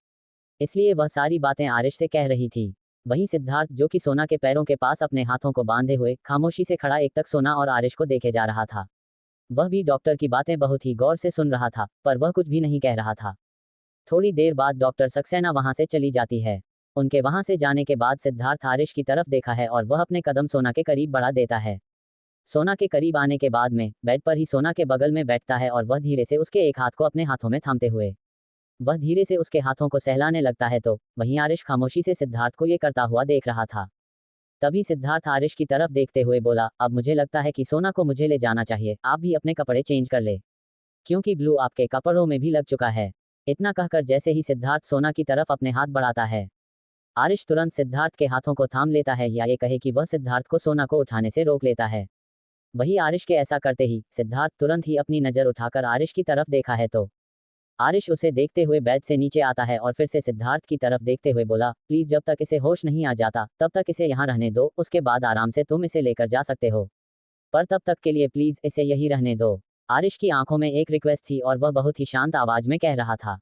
इसलिए वह सारी बातें आरिश से कह रही थी। वहीं सिद्धार्थ, जो कि सोना के पैरों के पास अपने हाथों को बांधे हुए खामोशी से खड़ा एक तक सोना और आरिश को देखे जा रहा था। वह भी डॉक्टर की बातें बहुत ही गौर से सुन रहा था, पर वह कुछ भी नहीं कह रहा था। थोड़ी देर बाद डॉक्टर सक्सेना वहां से चली जाती है। उनके वहां से जाने के बाद सिद्धार्थ आरिश की तरफ देखा है और वह अपने कदम सोना के करीब बढ़ा देता है। सोना के करीब आने के बाद में बेड पर ही सोना के बगल में बैठता है और वह धीरे से उसके एक हाथ को अपने हाथों में थामते हुए वह धीरे से उसके हाथों को सहलाने लगता है, तो वहीं आरिश खामोशी से सिद्धार्थ को ये करता हुआ देख रहा था। तभी सिद्धार्थ आरिश की तरफ देखते हुए बोला, अब मुझे लगता है कि सोना को मुझे ले जाना चाहिए, आप भी अपने कपड़े चेंज कर ले, क्योंकि ब्लू आपके कपड़ों में भी लग चुका है। इतना कहकर जैसे ही सिद्धार्थ सोना की तरफ अपने हाथ बढ़ाता है, आरिश तुरंत सिद्धार्थ के हाथों को थाम लेता है, या ये कहे कि वह सिद्धार्थ को सोना को उठाने से रोक लेता है। वही आरिश के ऐसा करते ही सिद्धार्थ तुरंत ही अपनी नज़र उठाकर आरिश की तरफ देखा है, तो आरिश उसे देखते हुए बेड से नीचे आता है और फिर से सिद्धार्थ की तरफ देखते हुए बोला, प्लीज जब तक इसे होश नहीं आ जाता तब तक इसे यहाँ रहने दो, उसके बाद आराम से तुम इसे लेकर जा सकते हो, पर तब तक के लिए प्लीज इसे यही रहने दो। आरिश की आंखों में एक रिक्वेस्ट थी और वह बहुत ही शांत आवाज में कह रहा था।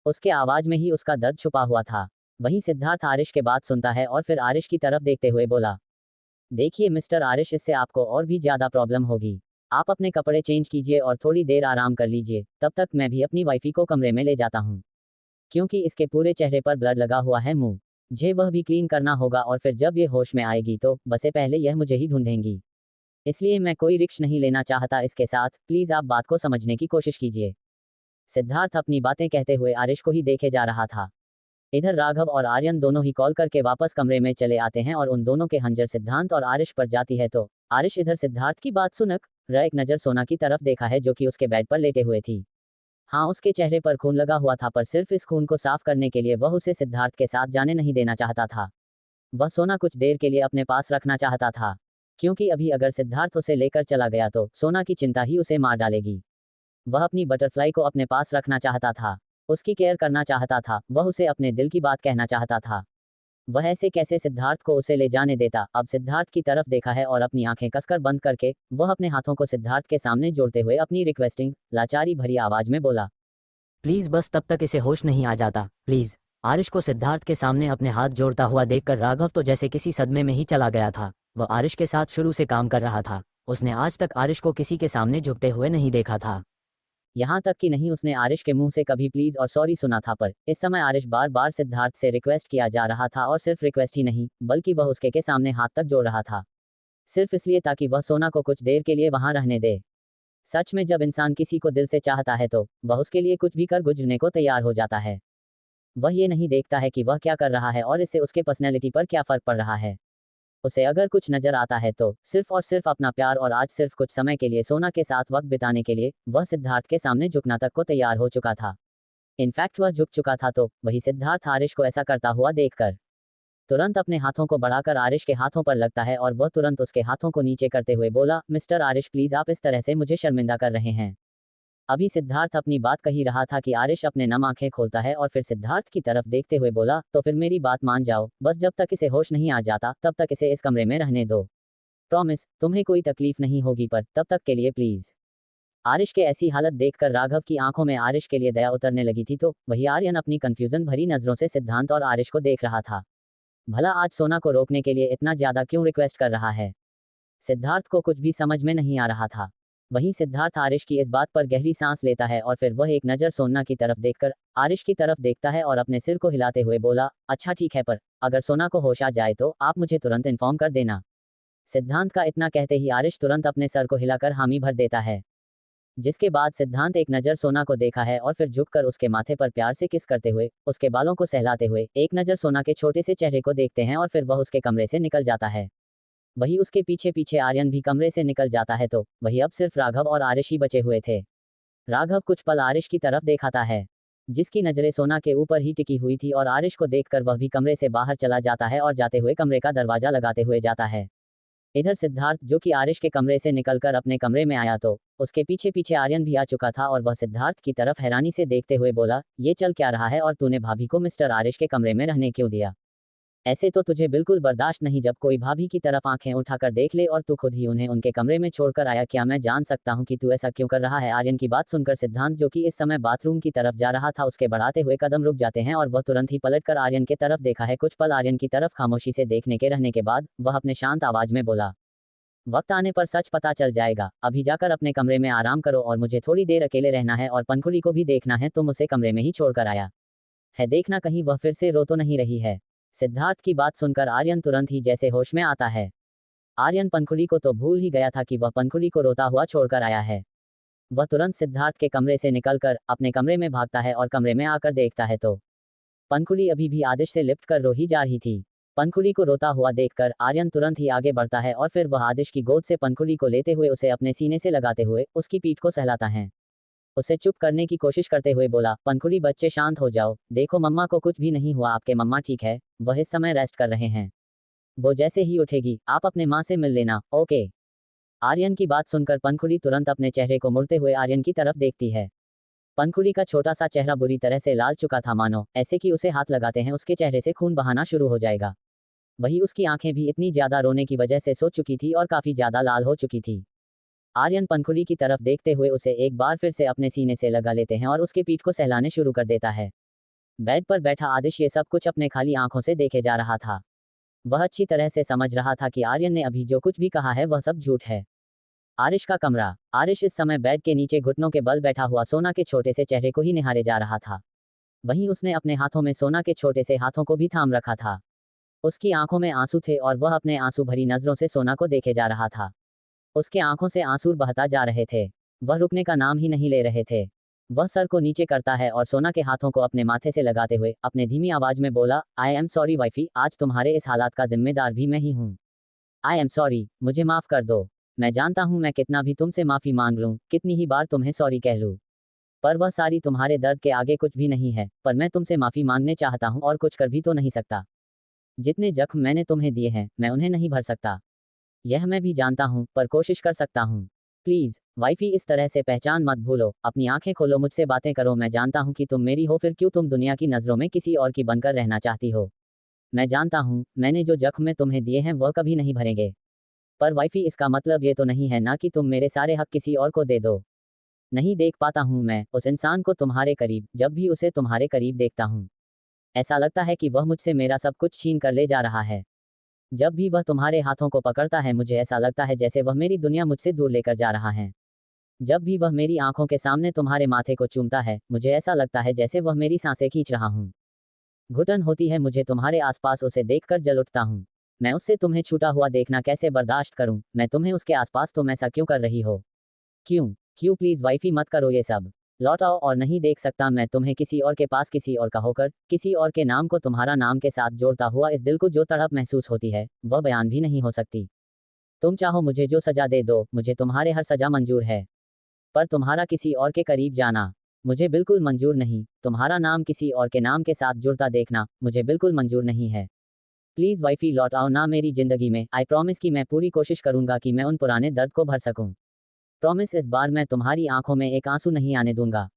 उसके आवाज में ही उसका दर्द छुपा हुआ था। वहीं सिद्धार्थ आरिश के बात सुनता है और फिर आरिश की तरफ देखते हुए बोला, देखिए मिस्टर आरिश, इससे आपको और भी ज्यादा प्रॉब्लम होगी। आप अपने कपड़े चेंज कीजिए और थोड़ी देर आराम कर लीजिए, तब तक मैं भी अपनी वाइफी को कमरे में ले जाता हूँ, क्योंकि इसके पूरे चेहरे पर ब्लड लगा हुआ है, मुझे वह भी क्लीन करना होगा, और फिर जब ये होश में आएगी तो बसे पहले यह मुझे ही ढूंढेंगी, इसलिए मैं कोई रिस्क नहीं लेना चाहता इसके साथ, प्लीज आप बात को समझने की कोशिश कीजिए। सिद्धार्थ अपनी बातें कहते हुए आरिश को ही देखे जा रहा था। इधर राघव और आर्यन दोनों ही कॉल करके वापस कमरे में चले आते हैं और उन दोनों के हंजर सिद्धांत और आरिश पर जाती है, तो आरिश इधर सिद्धार्थ की बात सुनक एक नज़र सोना की तरफ देखा है, जो कि उसके बेड पर लेटे हुए थी। हाँ, उसके चेहरे पर खून लगा हुआ था, पर सिर्फ इस खून को साफ करने के लिए वह उसे सिद्धार्थ के साथ जाने नहीं देना चाहता था। वह सोना कुछ देर के लिए अपने पास रखना चाहता था, क्योंकि अभी अगर सिद्धार्थ उसे लेकर चला गया तो सोना की चिंता ही उसे मार डालेगी। वह अपनी बटरफ्लाई को अपने पास रखना चाहता था, उसकी केयर करना चाहता था, वह उसे अपने दिल की बात कहना चाहता था। वह ऐसे कैसे सिद्धार्थ को उसे ले जाने देता। अब सिद्धार्थ की तरफ देखा है और अपनी आंखें कसकर बंद करके वह अपने हाथों को सिद्धार्थ के सामने जोड़ते हुए अपनी रिक्वेस्टिंग, लाचारी भरी आवाज में बोला, प्लीज बस तब तक इसे होश नहीं आ जाता, प्लीज। आरिश को सिद्धार्थ के सामने अपने हाथ जोड़ता हुआ देखकर राघव तो जैसे किसी सदमे में ही चला गया था। वह आरिश के साथ शुरू से काम कर रहा था, उसने आज तक आरिश को किसी के सामने झुकते हुए नहीं देखा था। यहाँ तक कि नहीं उसने आरिश के मुंह से कभी प्लीज और सॉरी सुना था, पर इस समय आरिश बार बार सिद्धार्थ से रिक्वेस्ट किया जा रहा था, और सिर्फ रिक्वेस्ट ही नहीं बल्कि वह उसके के सामने हाथ तक जोड़ रहा था, सिर्फ इसलिए ताकि वह सोना को कुछ देर के लिए वहां रहने दे। सच में जब इंसान किसी को दिल से चाहता है तो वह उसके लिए कुछ भी कर गुजरने को तैयार हो जाता है। वह ये नहीं देखता है कि वह क्या कर रहा है और इससे उसके पर्सनैलिटी पर क्या फर्क पड़ रहा है। उसे अगर कुछ नजर आता है तो सिर्फ और सिर्फ अपना प्यार, और आज सिर्फ कुछ समय के लिए सोना के साथ वक्त बिताने के लिए वह सिद्धार्थ के सामने झुकना तक को तैयार हो चुका था। इनफैक्ट वह झुक चुका था, तो वही सिद्धार्थ आरिश को ऐसा करता हुआ देखकर तुरंत अपने हाथों को बढ़ाकर आरिश के हाथों पर लगता है और वह तुरंत उसके हाथों को नीचे करते हुए बोला, मिस्टर आरिश, प्लीज आप इस तरह से मुझे शर्मिंदा कर रहे हैं। अभी सिद्धार्थ अपनी बात कही रहा था कि आरिश अपने नम आंखें खोलता है और फिर सिद्धार्थ की तरफ देखते हुए बोला, तो फिर मेरी बात मान जाओ, बस जब तक इसे होश नहीं आ जाता तब तक इसे इस कमरे में रहने दो, प्रॉमिस तुम्हें कोई तकलीफ नहीं होगी, पर तब तक के लिए प्लीज। आरिश के ऐसी हालत देखकर राघव की आंखों में आरिश के लिए दया उतरने लगी थी, तो वही आर्यन अपनी कंफ्यूजन भरी नजरों से सिद्धांत और आरिश को देख रहा था। भला आज सोना को रोकने के लिए इतना ज्यादा क्यों रिक्वेस्ट कर रहा है? सिद्धार्थ को कुछ भी समझ में नहीं आ रहा था। वहीं सिद्धार्थ आरिश की इस बात पर गहरी सांस लेता है और फिर वह एक नज़र सोना की तरफ देखकर आरिश की तरफ देखता है और अपने सिर को हिलाते हुए बोला, अच्छा ठीक है, पर अगर सोना को होश आ जाए तो आप मुझे तुरंत इन्फॉर्म कर देना। सिद्धांत का इतना कहते ही आरिश तुरंत अपने सर को हिलाकर हामी भर देता है। जिसके बाद सिद्धांत एक नज़र सोना को देखा है और फिर झुककर उसके माथे पर प्यार से किस करते हुए, उसके बालों को सहलाते हुए एक नज़र सोना के छोटे से चेहरे को देखते हैं और फिर वह उसके कमरे से निकल जाता है। वही उसके पीछे पीछे आर्यन भी कमरे से निकल जाता है तो वही अब सिर्फ राघव और आरिश ही बचे हुए थे। राघव कुछ पल आरिश की तरफ देखाता है, जिसकी नज़रें सोना के ऊपर ही टिकी हुई थी, और आरिश को देखकर वह भी कमरे से बाहर चला जाता है और जाते हुए कमरे का दरवाजा लगाते हुए जाता है। इधर सिद्धार्थ जो कि आरिश के कमरे से निकलकर अपने कमरे में आया तो उसके पीछे पीछे आर्यन भी आ चुका था और वह सिद्धार्थ की तरफ हैरानी से देखते हुए बोला, ये चल क्या रहा है और तूने भाभी को मिस्टर आरिश के कमरे में रहने क्यों दिया? ऐसे तो तुझे बिल्कुल बर्दाश्त नहीं जब कोई भाभी की तरफ आंखें उठाकर देख ले और तू खुद ही उन्हें उनके कमरे में छोड़कर आया। क्या मैं जान सकता हूं कि तू ऐसा क्यों कर रहा है? आर्यन की बात सुनकर सिद्धांत जो कि इस समय बाथरूम की तरफ जा रहा था उसके बढ़ाते हुए कदम रुक जाते हैं और वह तुरंत ही पलटकर आर्यन की तरफ देखा है। कुछ पल आर्यन की तरफ खामोशी से देखने के रहने के बाद वह अपने शांत आवाज में बोला, वक्त आने पर सच पता चल जाएगा, अभी जाकर अपने कमरे में आराम करो और मुझे थोड़ी देर अकेले रहना है और पंखुड़ी को भी देखना है। तुम उसे कमरे में ही छोड़कर आया है, देखना कहीं वह फिर से रो तो नहीं रही है। सिद्धार्थ की बात सुनकर आर्यन तुरंत ही जैसे होश में आता है। आर्यन पंखुड़ी को तो भूल ही गया था कि वह पंखुड़ी को रोता हुआ छोड़कर आया है। वह तुरंत सिद्धार्थ के कमरे से निकलकर अपने कमरे में भागता है और कमरे में आकर देखता है तो पंखुड़ी अभी भी आदिश से लिपट कर रो ही जा रही थी। पंखुड़ी को रोता हुआ देखकर आर्यन तुरंत ही आगे बढ़ता है और फिर वह आदिश की गोद से पंखुड़ी को लेते हुए उसे अपने सीने से लगाते हुए उसकी पीठ को सहलाता है। उसे चुप करने की कोशिश करते हुए बोला, पंखुड़ी बच्चे शांत हो जाओ, देखो मम्मा को कुछ भी नहीं हुआ, आपके मम्मा ठीक है, वह इस समय रेस्ट कर रहे हैं, वो जैसे ही उठेगी आप अपने माँ से मिल लेना, ओके। आर्यन की बात सुनकर पंखुड़ी तुरंत अपने चेहरे को मुड़ते हुए आर्यन की तरफ देखती है। पंखुड़ी का छोटा सा चेहरा बुरी तरह से लाल चुका था, मानो ऐसे कि उसे हाथ लगाते हैं उसके चेहरे से खून बहाना शुरू हो जाएगा। वही उसकी आंखें भी इतनी ज्यादा रोने की वजह से सो चुकी थी और काफी ज्यादा लाल हो चुकी थी। आर्यन पंखुड़ी की तरफ देखते हुए उसे एक बार फिर से अपने सीने से लगा लेते हैं और उसके पीठ को सहलाने शुरू कर देता है। बेड पर बैठा आदिश ये सब कुछ अपने खाली आंखों से देखे जा रहा था। वह अच्छी तरह से समझ रहा था कि आर्यन ने अभी जो कुछ भी कहा है वह सब झूठ है। आरिश का कमरा। आरिश इस समय बेड के नीचे घुटनों के बल बैठा हुआ सोना के छोटे से चेहरे को ही निहारे जा रहा था। वहीं उसने अपने हाथों में सोना के छोटे से हाथों को भी थाम रखा था। उसकी आंखों में आंसू थे और वह अपने आंसू भरी नजरों से सोना को देखे जा रहा था। उसके आंखों से आंसू बहता जा रहे थे, वह रुकने का नाम ही नहीं ले रहे थे। वह सर को नीचे करता है और सोना के हाथों को अपने माथे से लगाते हुए अपने धीमी आवाज में बोला, आई एम सॉरी वाइफी, आज तुम्हारे इस हालात का जिम्मेदार भी मैं ही हूँ। आई एम सॉरी, मुझे माफ कर दो। मैं जानता हूँ मैं कितना भी तुमसे माफी मांग लूँ, कितनी ही बार तुम्हें सॉरी कह लूँ, पर वह सारी तुम्हारे दर्द के आगे कुछ भी नहीं है। पर मैं तुमसे माफी मांगने चाहता हूँ और कुछ कर भी तो नहीं सकता। जितने जख्म मैंने तुम्हें दिए हैं मैं उन्हें नहीं भर सकता, यह मैं भी जानता हूँ, पर कोशिश कर सकता हूँ। प्लीज वाइफी, इस तरह से पहचान मत भूलो, अपनी आंखें खोलो, मुझसे बातें करो। मैं जानता हूँ कि तुम मेरी हो, फिर क्यों तुम दुनिया की नजरों में किसी और की बनकर रहना चाहती हो। मैं जानता हूँ मैंने जो जख्म में तुम्हें दिए हैं वह कभी नहीं भरेंगे, पर वाइफी इसका मतलब ये तो नहीं है ना कि तुम मेरे सारे हक किसी और को दे दो। नहीं देख पाता हूँ मैं उस इंसान को तुम्हारे करीब, जब भी उसे तुम्हारे करीब देखता हूँ ऐसा लगता है कि वह मुझसे मेरा सब कुछ छीन कर ले जा रहा है। जब भी वह तुम्हारे हाथों को पकड़ता है मुझे ऐसा लगता है जैसे वह मेरी दुनिया मुझसे दूर लेकर जा रहा है। जब भी वह मेरी आंखों के सामने तुम्हारे माथे को चूमता है मुझे ऐसा लगता है जैसे वह मेरी सांसें खींच रहा हूँ। घुटन होती है मुझे तुम्हारे आसपास उसे देखकर, जल उठता हूँ। मैं उससे तुम्हें छूटा हुआ देखना कैसे बर्दाश्त करूं, मैं तुम्हें उसके आसपास, तुम ऐसा क्यों कर रही हो? क्यों क्यों प्लीज वाइफी मत करो ये सब, लौट आओ। और नहीं देख सकता मैं तुम्हें किसी और के पास, किसी और का होकर, किसी और के नाम को तुम्हारा नाम के साथ जोड़ता हुआ इस दिल को जो तड़प महसूस होती है वह बयान भी नहीं हो सकती। तुम चाहो मुझे जो सजा दे दो, मुझे तुम्हारे हर सजा मंजूर है, पर तुम्हारा किसी और के करीब जाना मुझे बिल्कुल मंजूर नहीं। तुम्हारा नाम किसी और के नाम के साथ जुड़ता देखना मुझे बिल्कुल मंजूर नहीं है। प्लीज वाइफी लौट आओ ना मेरी जिंदगी में। आई प्रॉमिस कि मैं पूरी कोशिश करूंगा कि मैं उन पुराने दर्द को भर सकूं। प्रॉमिस इस बार मैं तुम्हारी आंखों में एक आंसू नहीं आने दूंगा।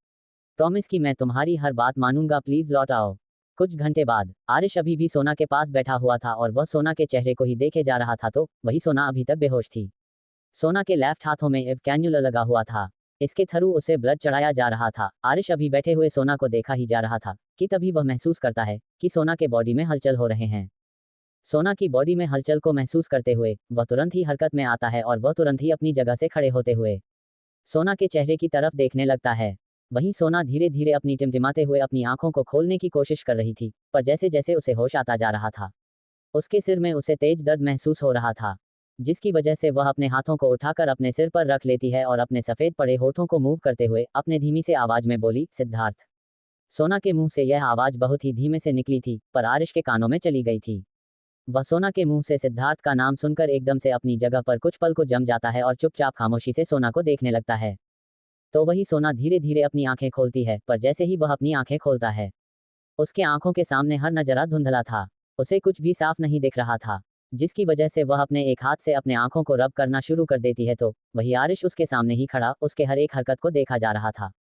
प्रॉमिस कि मैं तुम्हारी हर बात मानूंगा, प्लीज लौट आओ। कुछ घंटे बाद आरिश अभी भी सोना के पास बैठा हुआ था और वह सोना के चेहरे को ही देखे जा रहा था तो वही सोना अभी तक बेहोश थी। सोना के लेफ्ट हाथों में एक कैन्युला लगा हुआ था, इसके थ्रू उसे ब्लड चढ़ाया जा रहा था। आरिश अभी बैठे हुए सोना को देखा ही जा रहा था कि तभी वह महसूस करता है कि सोना के बॉडी में हलचल हो रहे हैं। सोना की बॉडी में हलचल को महसूस करते हुए वह तुरंत ही हरकत में आता है और वह तुरंत ही अपनी जगह से खड़े होते हुए सोना के चेहरे की तरफ देखने लगता है। वहीं सोना धीरे धीरे अपनी टिमटिमाते हुए अपनी आंखों को खोलने की कोशिश कर रही थी, पर जैसे जैसे उसे होश आता जा रहा था, उसके सिर में उसे तेज दर्द महसूस हो रहा था, जिसकी वजह से वह अपने हाथों को उठाकर अपने सिर पर रख लेती है और अपने सफेद पड़े होठों को मूव करते हुए अपने धीमी से आवाज में बोली, सिद्धार्थ। सोना के मुंह से यह आवाज बहुत ही धीमे से निकली थी, पर आरिश के कानों में चली गई थी। वह सोना के मुंह से सिद्धार्थ का नाम सुनकर एकदम से अपनी जगह पर कुछ पल को जम जाता है और चुपचाप खामोशी से सोना को देखने लगता है। तो वही सोना धीरे धीरे अपनी आंखें खोलती है, पर जैसे ही वह अपनी आंखें खोलता है, उसके आंखों के सामने हर नजरा धुंधला था। उसे कुछ भी साफ नहीं दिख रहा था, जिसकी वजह से वह अपने एक हाथ से अपने आंखों को रब करना शुरू कर देती है। तो वही आरिश उसके सामने ही खड़ा उसके हर एक हरकत को देखा जा रहा था।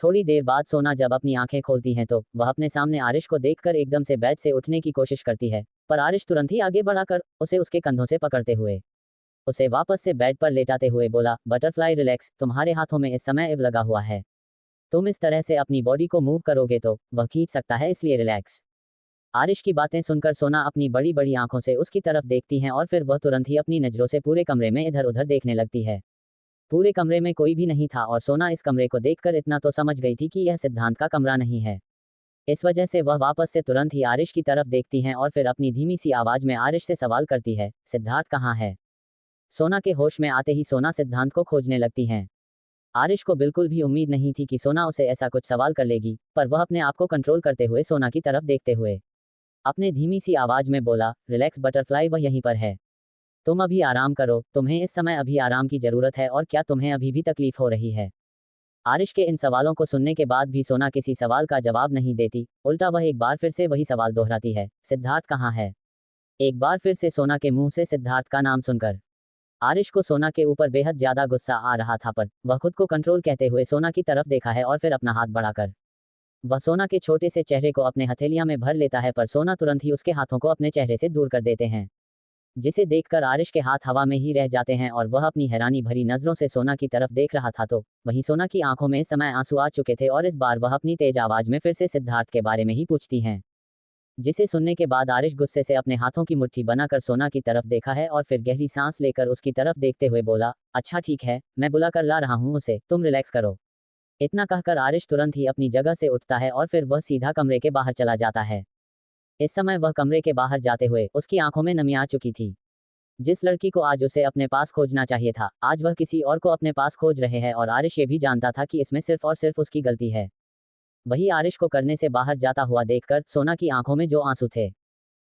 थोड़ी देर बाद सोना जब अपनी आंखें खोलती हैं तो वह अपने सामने आरिश को देखकर एकदम से बेड से उठने की कोशिश करती है, पर आरिश तुरंत ही आगे बढ़ाकर उसे उसके कंधों से पकड़ते हुए उसे वापस से बेड पर लेटाते हुए बोला, बटरफ्लाई रिलैक्स, तुम्हारे हाथों में इस समय इव लगा हुआ है। तुम इस तरह से अपनी बॉडी को मूव करोगे तो वह खींच सकता है, इसलिए रिलैक्स। आरिश की बातें सुनकर सोना अपनी बड़ी बड़ी आंखों से उसकी तरफ देखती हैं और फिर वह तुरंत ही अपनी नजरों से पूरे कमरे में इधर उधर देखने लगती है। पूरे कमरे में कोई भी नहीं था और सोना इस कमरे को देखकर इतना तो समझ गई थी कि यह सिद्धांत का कमरा नहीं है। इस वजह से वह वापस से तुरंत ही आरिश की तरफ देखती हैं और फिर अपनी धीमी सी आवाज में आरिश से सवाल करती है, सिद्धार्थ कहाँ है। सोना के होश में आते ही सोना सिद्धांत को खोजने लगती हैं। आरिश को बिल्कुल भी उम्मीद नहीं थी कि सोना उसे ऐसा कुछ सवाल कर लेगी, पर वह अपने आप को कंट्रोल करते हुए सोना की तरफ देखते हुए अपने धीमी सी आवाज में बोला, रिलैक्स बटरफ्लाई, वह यहीं पर है। तुम अभी आराम करो, तुम्हें इस समय अभी आराम की जरूरत है, और क्या तुम्हें अभी भी तकलीफ हो रही है। आरिश के इन सवालों को सुनने के बाद भी सोना किसी सवाल का जवाब नहीं देती, उल्टा वह एक बार फिर से वही सवाल दोहराती है, सिद्धार्थ कहाँ है। एक बार फिर से सोना के मुंह से सिद्धार्थ का नाम सुनकर आरिश को सोना के ऊपर बेहद ज्यादा गुस्सा आ रहा था, पर वह खुद को कंट्रोल कहते हुए सोना की तरफ देखा है और फिर अपना हाथ बढ़ाकर वह सोना के छोटे से चेहरे को अपने हथेलियां में भर लेता है, पर सोना तुरंत ही उसके हाथों को अपने चेहरे से दूर कर देते हैं, जिसे देखकर आरिश के हाथ हवा में ही रह जाते हैं और वह अपनी हैरानी भरी नजरों से सोना की तरफ देख रहा था। तो वहीं सोना की आंखों में इस समय आंसू आ चुके थे और इस बार वह अपनी तेज आवाज में फिर से सिद्धार्थ के बारे में ही पूछती हैं, जिसे सुनने के बाद आरिश गुस्से से अपने हाथों की मुट्ठी बनाकर सोना की तरफ देखा है और फिर गहरी सांस लेकर उसकी तरफ देखते हुए बोला, अच्छा ठीक है, मैं बुला कर ला रहा हूँ उसे, तुम रिलैक्स करो। इतना कहकर आरिश तुरंत ही अपनी जगह से उठता है और फिर वह सीधा कमरे के बाहर चला जाता है। इस समय वह कमरे के बाहर जाते हुए उसकी आंखों में नमी आ चुकी थी। जिस लड़की को आज उसे अपने पास खोजना चाहिए था, आज वह किसी और को अपने पास खोज रहे हैं और आरिश ये भी जानता था कि इसमें सिर्फ और सिर्फ उसकी गलती है। वही आरिश को करने से बाहर जाता हुआ देखकर सोना की आंखों में जो आंसू थे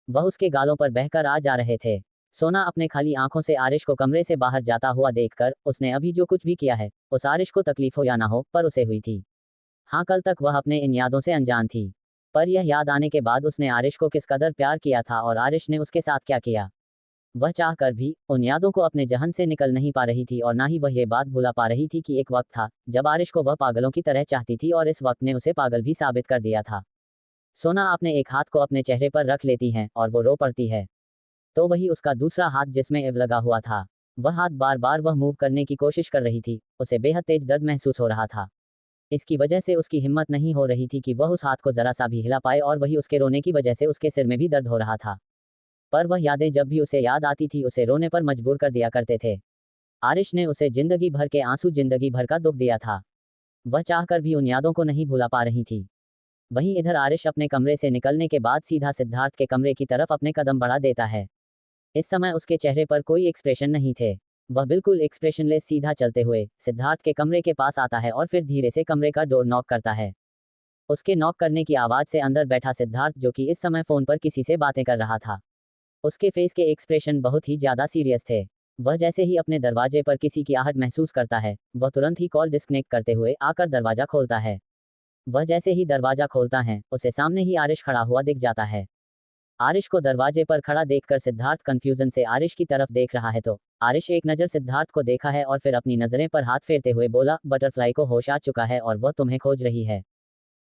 वह उसके गालों पर बहकर आ जा रहे थे। सोना अपने खाली आंखों से आरिश को कमरे से बाहर जाता हुआ देखकर उसने अभी जो कुछ भी किया है उस आरिश को तकलीफ हो या ना हो, पर उसे हुई थी। हाँ, कल तक वह अपने इन यादों से अनजान थी, पर यह याद आने के बाद उसने आरिश को किस कदर प्यार किया था और आरिश ने उसके साथ क्या किया, वह चाह कर भी उन यादों को अपने जहन से निकल नहीं पा रही थी और ना ही वह ये बात भुला पा रही थी कि एक वक्त था जब आरिश को वह पागलों की तरह चाहती थी और इस वक्त ने उसे पागल भी साबित कर दिया था। सोना अपने एक हाथ को अपने चेहरे पर रख लेती हैं और वो रो पड़ती है। तो वही उसका दूसरा हाथ जिसमें इव लगा हुआ था, वह हाथ बार बार वह मूव करने की कोशिश कर रही थी। उसे बेहद तेज दर्द महसूस हो रहा था। इसकी वजह से उसकी हिम्मत नहीं हो रही थी कि वह उस हाथ को जरा सा भी हिला पाए और वही उसके रोने की वजह से उसके सिर में भी दर्द हो रहा था। पर वह यादें जब भी उसे याद आती थी उसे रोने पर मजबूर कर दिया करते थे। आरिश ने उसे जिंदगी भर के आंसू, जिंदगी भर का दुख दिया था। वह चाहकर भी उन यादों को नहीं भुला पा रही थी। वहीं इधर आरिश अपने कमरे से निकलने के बाद सीधा सिद्धार्थ के कमरे की तरफ अपने कदम बढ़ा देता है। इस समय उसके चेहरे पर कोई एक्सप्रेशन नहीं थे। वह बिल्कुल एक्सप्रेशनलेस सीधा चलते हुए सिद्धार्थ के कमरे के पास आता है और फिर धीरे से कमरे का डोर नॉक करता है। उसके नॉक करने की आवाज से अंदर बैठा सिद्धार्थ, जो कि इस समय फोन पर किसी से बातें कर रहा था, उसके फेस के एक्सप्रेशन बहुत ही ज्यादा सीरियस थे। वह जैसे ही अपने दरवाजे पर किसी की आहट महसूस करता है वह तुरंत ही कॉल डिस्कनेक्ट करते हुए आकर दरवाजा खोलता है। वह जैसे ही दरवाजा खोलता है उसे सामने ही आरिश खड़ा हुआ दिख जाता है। आरिश को दरवाजे पर खड़ा देखकर सिद्धार्थ कंफ्यूजन से आरिश की तरफ देख रहा है। तो आरिश एक नज़र सिद्धार्थ को देखा है और फिर अपनी नज़रें पर हाथ फेरते हुए बोला, बटरफ्लाई को होश आ चुका है और वह तुम्हें खोज रही है।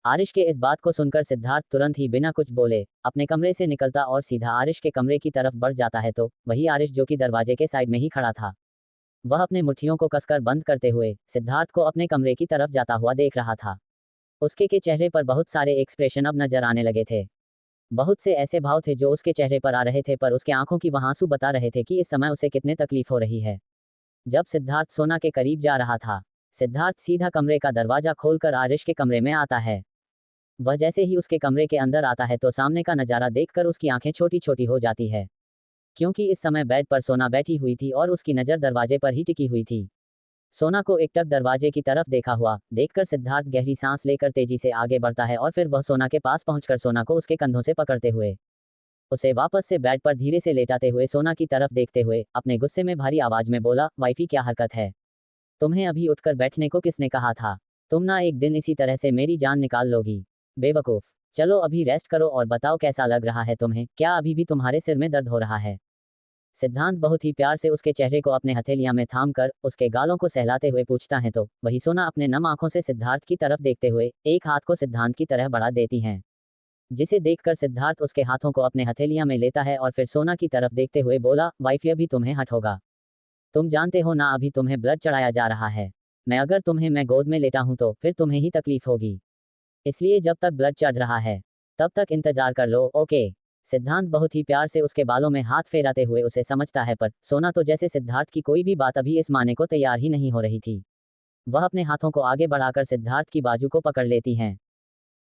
आरिश के इस बात को सुनकर सिद्धार्थ तुरंत ही बिना कुछ बोले अपने कमरे से निकलता और सीधा आरिश के कमरे की तरफ बढ़ जाता है। तो वही आरिश, जो कि दरवाजे के साइड में ही खड़ा था, वह अपने मुट्ठियों को कसकर बंद करते हुए सिद्धार्थ को अपने कमरे की तरफ जाता हुआ देख रहा था। उसके के चेहरे पर बहुत सारे एक्सप्रेशन अब नजर आने लगे थे। बहुत से ऐसे भाव थे जो उसके चेहरे पर आ रहे थे, पर उसके आंखों की वह आंसू बता रहे थे कि इस समय उसे कितने तकलीफ हो रही है। जब सिद्धार्थ सोना के करीब जा रहा था सिद्धार्थ सीधा कमरे का दरवाजा खोलकर आरिश के कमरे में आता है। वह जैसे ही उसके कमरे के अंदर आता है तो सामने का नजारा देखकर उसकी आंखें छोटी छोटी हो जाती है, क्योंकि इस समय बेड पर सोना बैठी हुई थी और उसकी नज़र दरवाजे पर ही टिकी हुई थी। सोना को एकटक दरवाजे की तरफ देखा हुआ देखकर सिद्धार्थ गहरी सांस लेकर तेजी से आगे बढ़ता है और फिर वह सोना के पास पहुंचकर सोना को उसके कंधों से पकड़ते हुए उसे वापस से बेड पर धीरे से लेटाते हुए सोना की तरफ देखते हुए अपने गुस्से में भारी आवाज में बोला, वाइफी क्या हरकत है? तुम्हें अभी उठकर बैठने को किसने कहा था? तुम ना एक दिन इसी तरह से मेरी जान निकाल लोगी, बेवकूफ। चलो अभी रेस्ट करो और बताओ कैसा लग रहा है तुम्हें, क्या अभी भी तुम्हारे सिर में दर्द हो रहा है? सिद्धांत बहुत ही प्यार से उसके चेहरे को अपने हथेलियां में थाम कर उसके गालों को सहलाते हुए पूछता है तो वही सोना अपने नम आंखों से सिद्धार्थ की तरफ देखते हुए एक हाथ को सिद्धांत की तरह बढ़ा देती हैं, जिसे देखकर सिद्धार्थ उसके हाथों को अपने हथेलियां में लेता है और फिर सोना की तरफ देखते हुए बोला, वाइफ अभी तुम्हें हट होगा। तुम जानते हो ना अभी तुम्हें ब्लड चढ़ाया जा रहा है। अगर तुम्हें मैं गोद में लेटा हूं तो फिर तुम्हें ही तकलीफ होगी, इसलिए जब तक ब्लड चढ़ रहा है तब तक इंतजार कर लो, ओके? सिद्धांत बहुत ही प्यार से उसके बालों में हाथ फेराते हुए उसे समझता है, पर सोना तो जैसे सिद्धार्थ की कोई भी बात अभी इस मानने को तैयार ही नहीं हो रही थी। वह अपने हाथों को आगे बढ़ाकर सिद्धार्थ की बाजू को पकड़ लेती हैं,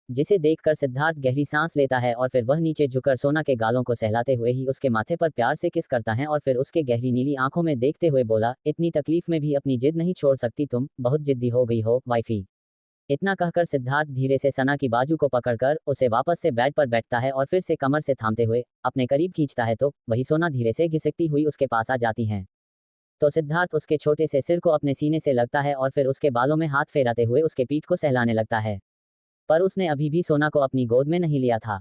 जिसे देखकर सिद्धार्थ गहरी सांस लेता है और फिर वह नीचे झुककर सोना के गालों को सहलाते हुए ही उसके माथे पर प्यार से किस करता है और फिर उसके गहरी नीली आंखों में देखते हुए बोला, इतनी तकलीफ में भी अपनी जिद नहीं छोड़ सकती तुम, बहुत जिद्दी हो गई हो वाइफी। इतना कहकर सिद्धार्थ धीरे से सना की बाजू को पकड़कर उसे वापस से बेड पर बैठता है और फिर से कमर से थामते हुए अपने करीब खींचता है तो वही सोना धीरे से घिसकती हुई उसके पास आ जाती हैं। तो सिद्धार्थ उसके छोटे से सिर को अपने सीने से लगता है और फिर उसके बालों में हाथ फेराते हुए उसके पीठ को सहलाने लगता है, पर उसने अभी भी सोना को अपनी गोद में नहीं लिया था,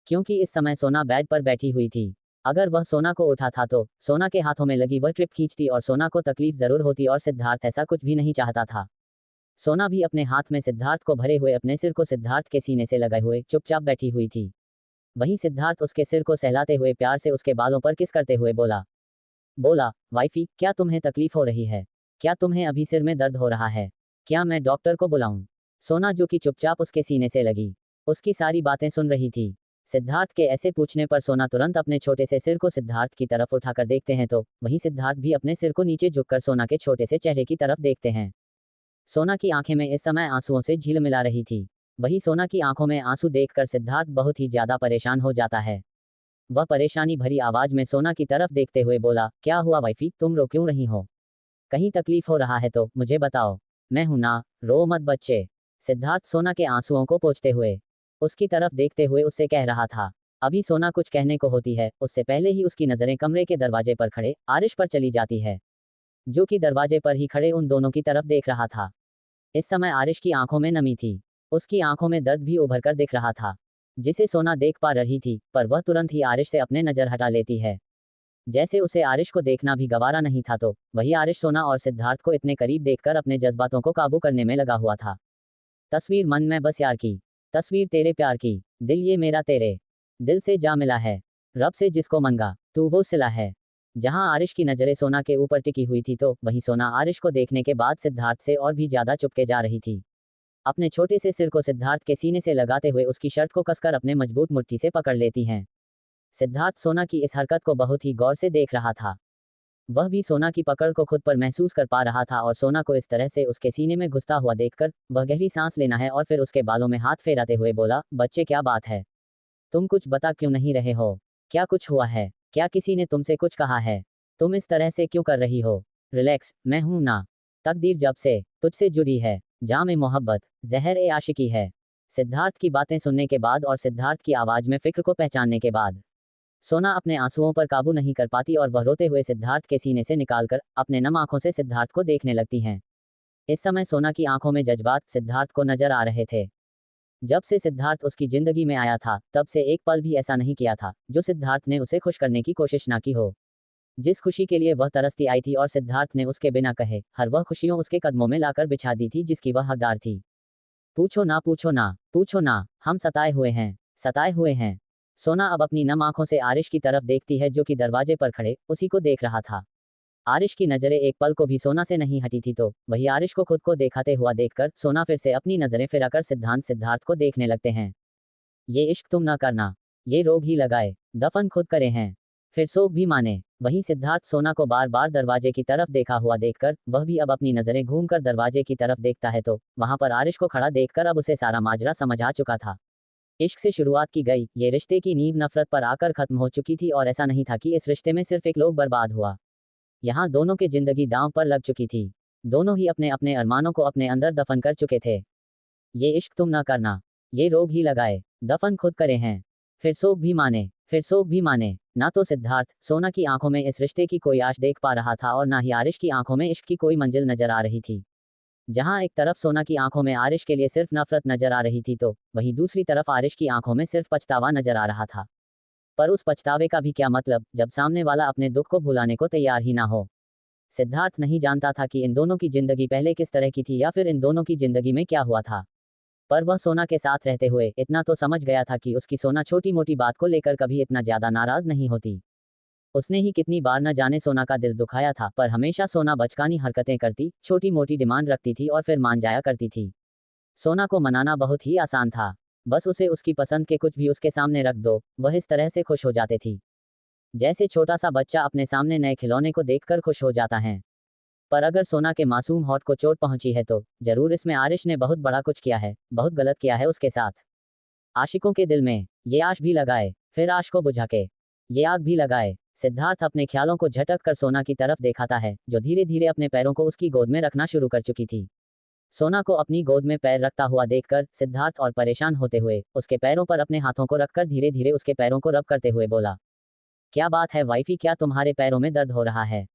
क्योंकि इस समय सोना बेड पर बैठी हुई थी। अगर वह सोना को उठा था तो सोना के हाथों में लगी वह ट्रिप खींचती और सोना को तकलीफ जरूर होती, और सिद्धार्थ ऐसा कुछ भी नहीं चाहता था। सोना भी अपने हाथ में सिद्धार्थ को भरे हुए अपने सिर को सिद्धार्थ के सीने से लगाए हुए चुपचाप बैठी हुई थी। वहीं सिद्धार्थ उसके सिर को सहलाते हुए प्यार से उसके बालों पर किस करते हुए बोला, वाइफी क्या तुम्हें तकलीफ हो रही है? क्या तुम्हें अभी सिर में दर्द हो रहा है? क्या मैं डॉक्टर को बुलाऊं? सोना जो कि चुपचाप उसके सीने से लगी उसकी सारी बातें सुन रही थी। सिद्धार्थ के ऐसे पूछने पर सोना तुरंत अपने छोटे से सिर को सिद्धार्थ की तरफ उठाकर देखते हैं तो वहीं सिद्धार्थ भी अपने सिर को नीचे झुककर सोना के छोटे से चेहरे की तरफ देखते हैं। सोना की आंखें में इस समय आंसुओं से झील मिला रही थी। वही सोना की आंखों में आंसू देखकर सिद्धार्थ बहुत ही ज्यादा परेशान हो जाता है। वह परेशानी भरी आवाज में सोना की तरफ देखते हुए बोला, क्या हुआ वाइफी, तुम रो क्यों रही हो? कहीं तकलीफ हो रहा है तो मुझे बताओ, मैं हूं ना, रो मत बच्चे। सिद्धार्थ सोना के आंसुओं को पोंछते हुए उसकी तरफ देखते हुए उससे कह रहा था। अभी सोना कुछ कहने को होती है उससे पहले ही उसकी नजरें कमरे के दरवाजे पर खड़े आरिश पर चली जाती है, जो कि दरवाजे पर ही खड़े उन दोनों की तरफ देख रहा था। इस समय आरिश की आंखों में नमी थी, उसकी आंखों में दर्द भी उभर कर दिख रहा था, जिसे सोना देख पा रही थी, पर वह तुरंत ही आरिश से अपने नजर हटा लेती है, जैसे उसे आरिश को देखना भी गवारा नहीं था। तो वही आरिश सोना और सिद्धार्थ को इतने करीब देखकर अपने जज्बातों को काबू करने में लगा हुआ था। तस्वीर मन में बस यार की, तस्वीर तेरे प्यार की, दिल ये मेरा तेरे दिल से जा मिला है, रब से जिसको मंगा तू वो सिला है। जहां आरिश की नजरें सोना के ऊपर टिकी हुई थी तो वहीं सोना आरिश को देखने के बाद सिद्धार्थ से और भी ज्यादा चुपके जा रही थी। अपने छोटे से सिर को सिद्धार्थ के सीने से लगाते हुए उसकी शर्ट को कसकर अपने मजबूत मुट्ठी से पकड़ लेती हैं। सिद्धार्थ सोना की इस हरकत को बहुत ही गौर से देख रहा था। वह भी सोना की पकड़ को खुद पर महसूस कर पा रहा था और सोना को इस तरह से उसके सीने में घुसता हुआ देखकर वह गहरी सांस लेना है और फिर उसके बालों में हाथ फेराते हुए बोला, बच्चे क्या बात है, तुम कुछ बता क्यों नहीं रहे हो? क्या कुछ हुआ है? क्या किसी ने तुमसे कुछ कहा है? तुम इस तरह से क्यों कर रही हो? रिलैक्स, मैं हूं ना। तकदीर जब से तुझसे जुड़ी है, जाम ए मोहब्बत जहर ए आशिकी है। सिद्धार्थ की बातें सुनने के बाद और सिद्धार्थ की आवाज में फिक्र को पहचानने के बाद सोना अपने आंसुओं पर काबू नहीं कर पाती और वह रोते हुए सिद्धार्थ के सीने से निकालकर अपने नम आंखों से सिद्धार्थ को देखने लगती हैं। इस समय सोना की आंखों में जज्बात सिद्धार्थ को नजर आ रहे थे। जब से सिद्धार्थ उसकी जिंदगी में आया था तब से एक पल भी ऐसा नहीं किया था जो सिद्धार्थ ने उसे खुश करने की कोशिश ना की हो। जिस खुशी के लिए वह तरसती आई थी और सिद्धार्थ ने उसके बिना कहे हर वह खुशियों उसके कदमों में लाकर बिछा दी थी जिसकी वह हकदार थी। पूछो ना पूछो ना पूछो ना, हम सताए हुए हैं, सताए हुए हैं। सोना अब अपनी नम आंखों से आरिश की तरफ देखती है जो कि दरवाजे पर खड़े उसी को देख रहा था। आरिश की नजरें एक पल को भी सोना से नहीं हटी थी तो वही आरिश को खुद को दिखाते हुआ देखकर सोना फिर से अपनी नजरें फिराकर सिद्धार्थ को देखने लगते हैं। ये इश्क तुम ना करना, ये रोग ही लगाए, दफन खुद करे हैं, फिर सोग भी माने। वहीं सिद्धार्थ सोना को बार बार दरवाजे की तरफ देखा हुआ देखकर वह भी अब अपनी नजरें घूमकर दरवाजे की तरफ देखता है तो वहां पर आरिश को खड़ा देखकर अब उसे सारा माजरा समझ आ चुका था। इश्क से शुरुआत की गई ये रिश्ते की नींव नफरत पर आकर खत्म हो चुकी थी और ऐसा नहीं था कि इस रिश्ते में सिर्फ एक लोग बर्बाद हुआ। यहाँ दोनों की जिंदगी दांव पर लग चुकी थी। दोनों ही अपने अपने अरमानों को अपने अंदर दफन कर चुके थे। ये इश्क तुम ना करना, ये रोग ही लगाए, दफन खुद करे हैं, फिर सोख भी माने, फिर सोख भी माने। ना तो सिद्धार्थ सोना की आंखों में इस रिश्ते की कोई आश देख पा रहा था और ना ही आरिश की आंखों में इश्क की कोई मंजिल नजर आ रही थी। जहां एक तरफ सोना की आंखों में आरिश के लिए सिर्फ नफरत नजर आ रही थी तो वहीं दूसरी तरफ आरिश की आंखों में सिर्फ पछतावा नजर आ रहा था। पर उस पछतावे का भी क्या मतलब जब सामने वाला अपने दुख को भुलाने को तैयार ही ना हो। सिद्धार्थ नहीं जानता था कि इन दोनों की जिंदगी पहले किस तरह की थी या फिर इन दोनों की जिंदगी में क्या हुआ था। पर वह सोना के साथ रहते हुए इतना तो समझ गया था कि उसकी सोना छोटी मोटी बात को लेकर कभी इतना ज्यादा नाराज नहीं होती। उसने ही कितनी बार न जाने सोना का दिल दुखाया था पर हमेशा सोना बचकानी हरकतें करती, छोटी मोटी डिमांड रखती थी और फिर मान जाया करती थी। सोना को मनाना बहुत ही आसान था। बस उसे उसकी पसंद के कुछ भी उसके सामने रख दो, वह इस तरह से खुश हो जाती थी जैसे छोटा सा बच्चा अपने सामने नए खिलौने को देखकर खुश हो जाता है। पर अगर सोना के मासूम हॉट को चोट पहुंची है तो जरूर इसमें आरिश ने बहुत बड़ा कुछ किया है, बहुत गलत किया है उसके साथ। आशिकों के दिल में ये आश भी लगाए, फिर आश को बुझा के ये आग भी लगाए। सिद्धार्थ अपने ख्यालों को झटक कर सोना की तरफ देखाता है जो धीरे धीरे अपने पैरों को उसकी गोद में रखना शुरू कर चुकी थी। सोना को अपनी गोद में पैर रखता हुआ देखकर सिद्धार्थ और परेशान होते हुए उसके पैरों पर अपने हाथों को रखकर धीरे धीरे उसके पैरों को रब करते हुए बोला, क्या बात है वाइफी, क्या तुम्हारे पैरों में दर्द हो रहा है?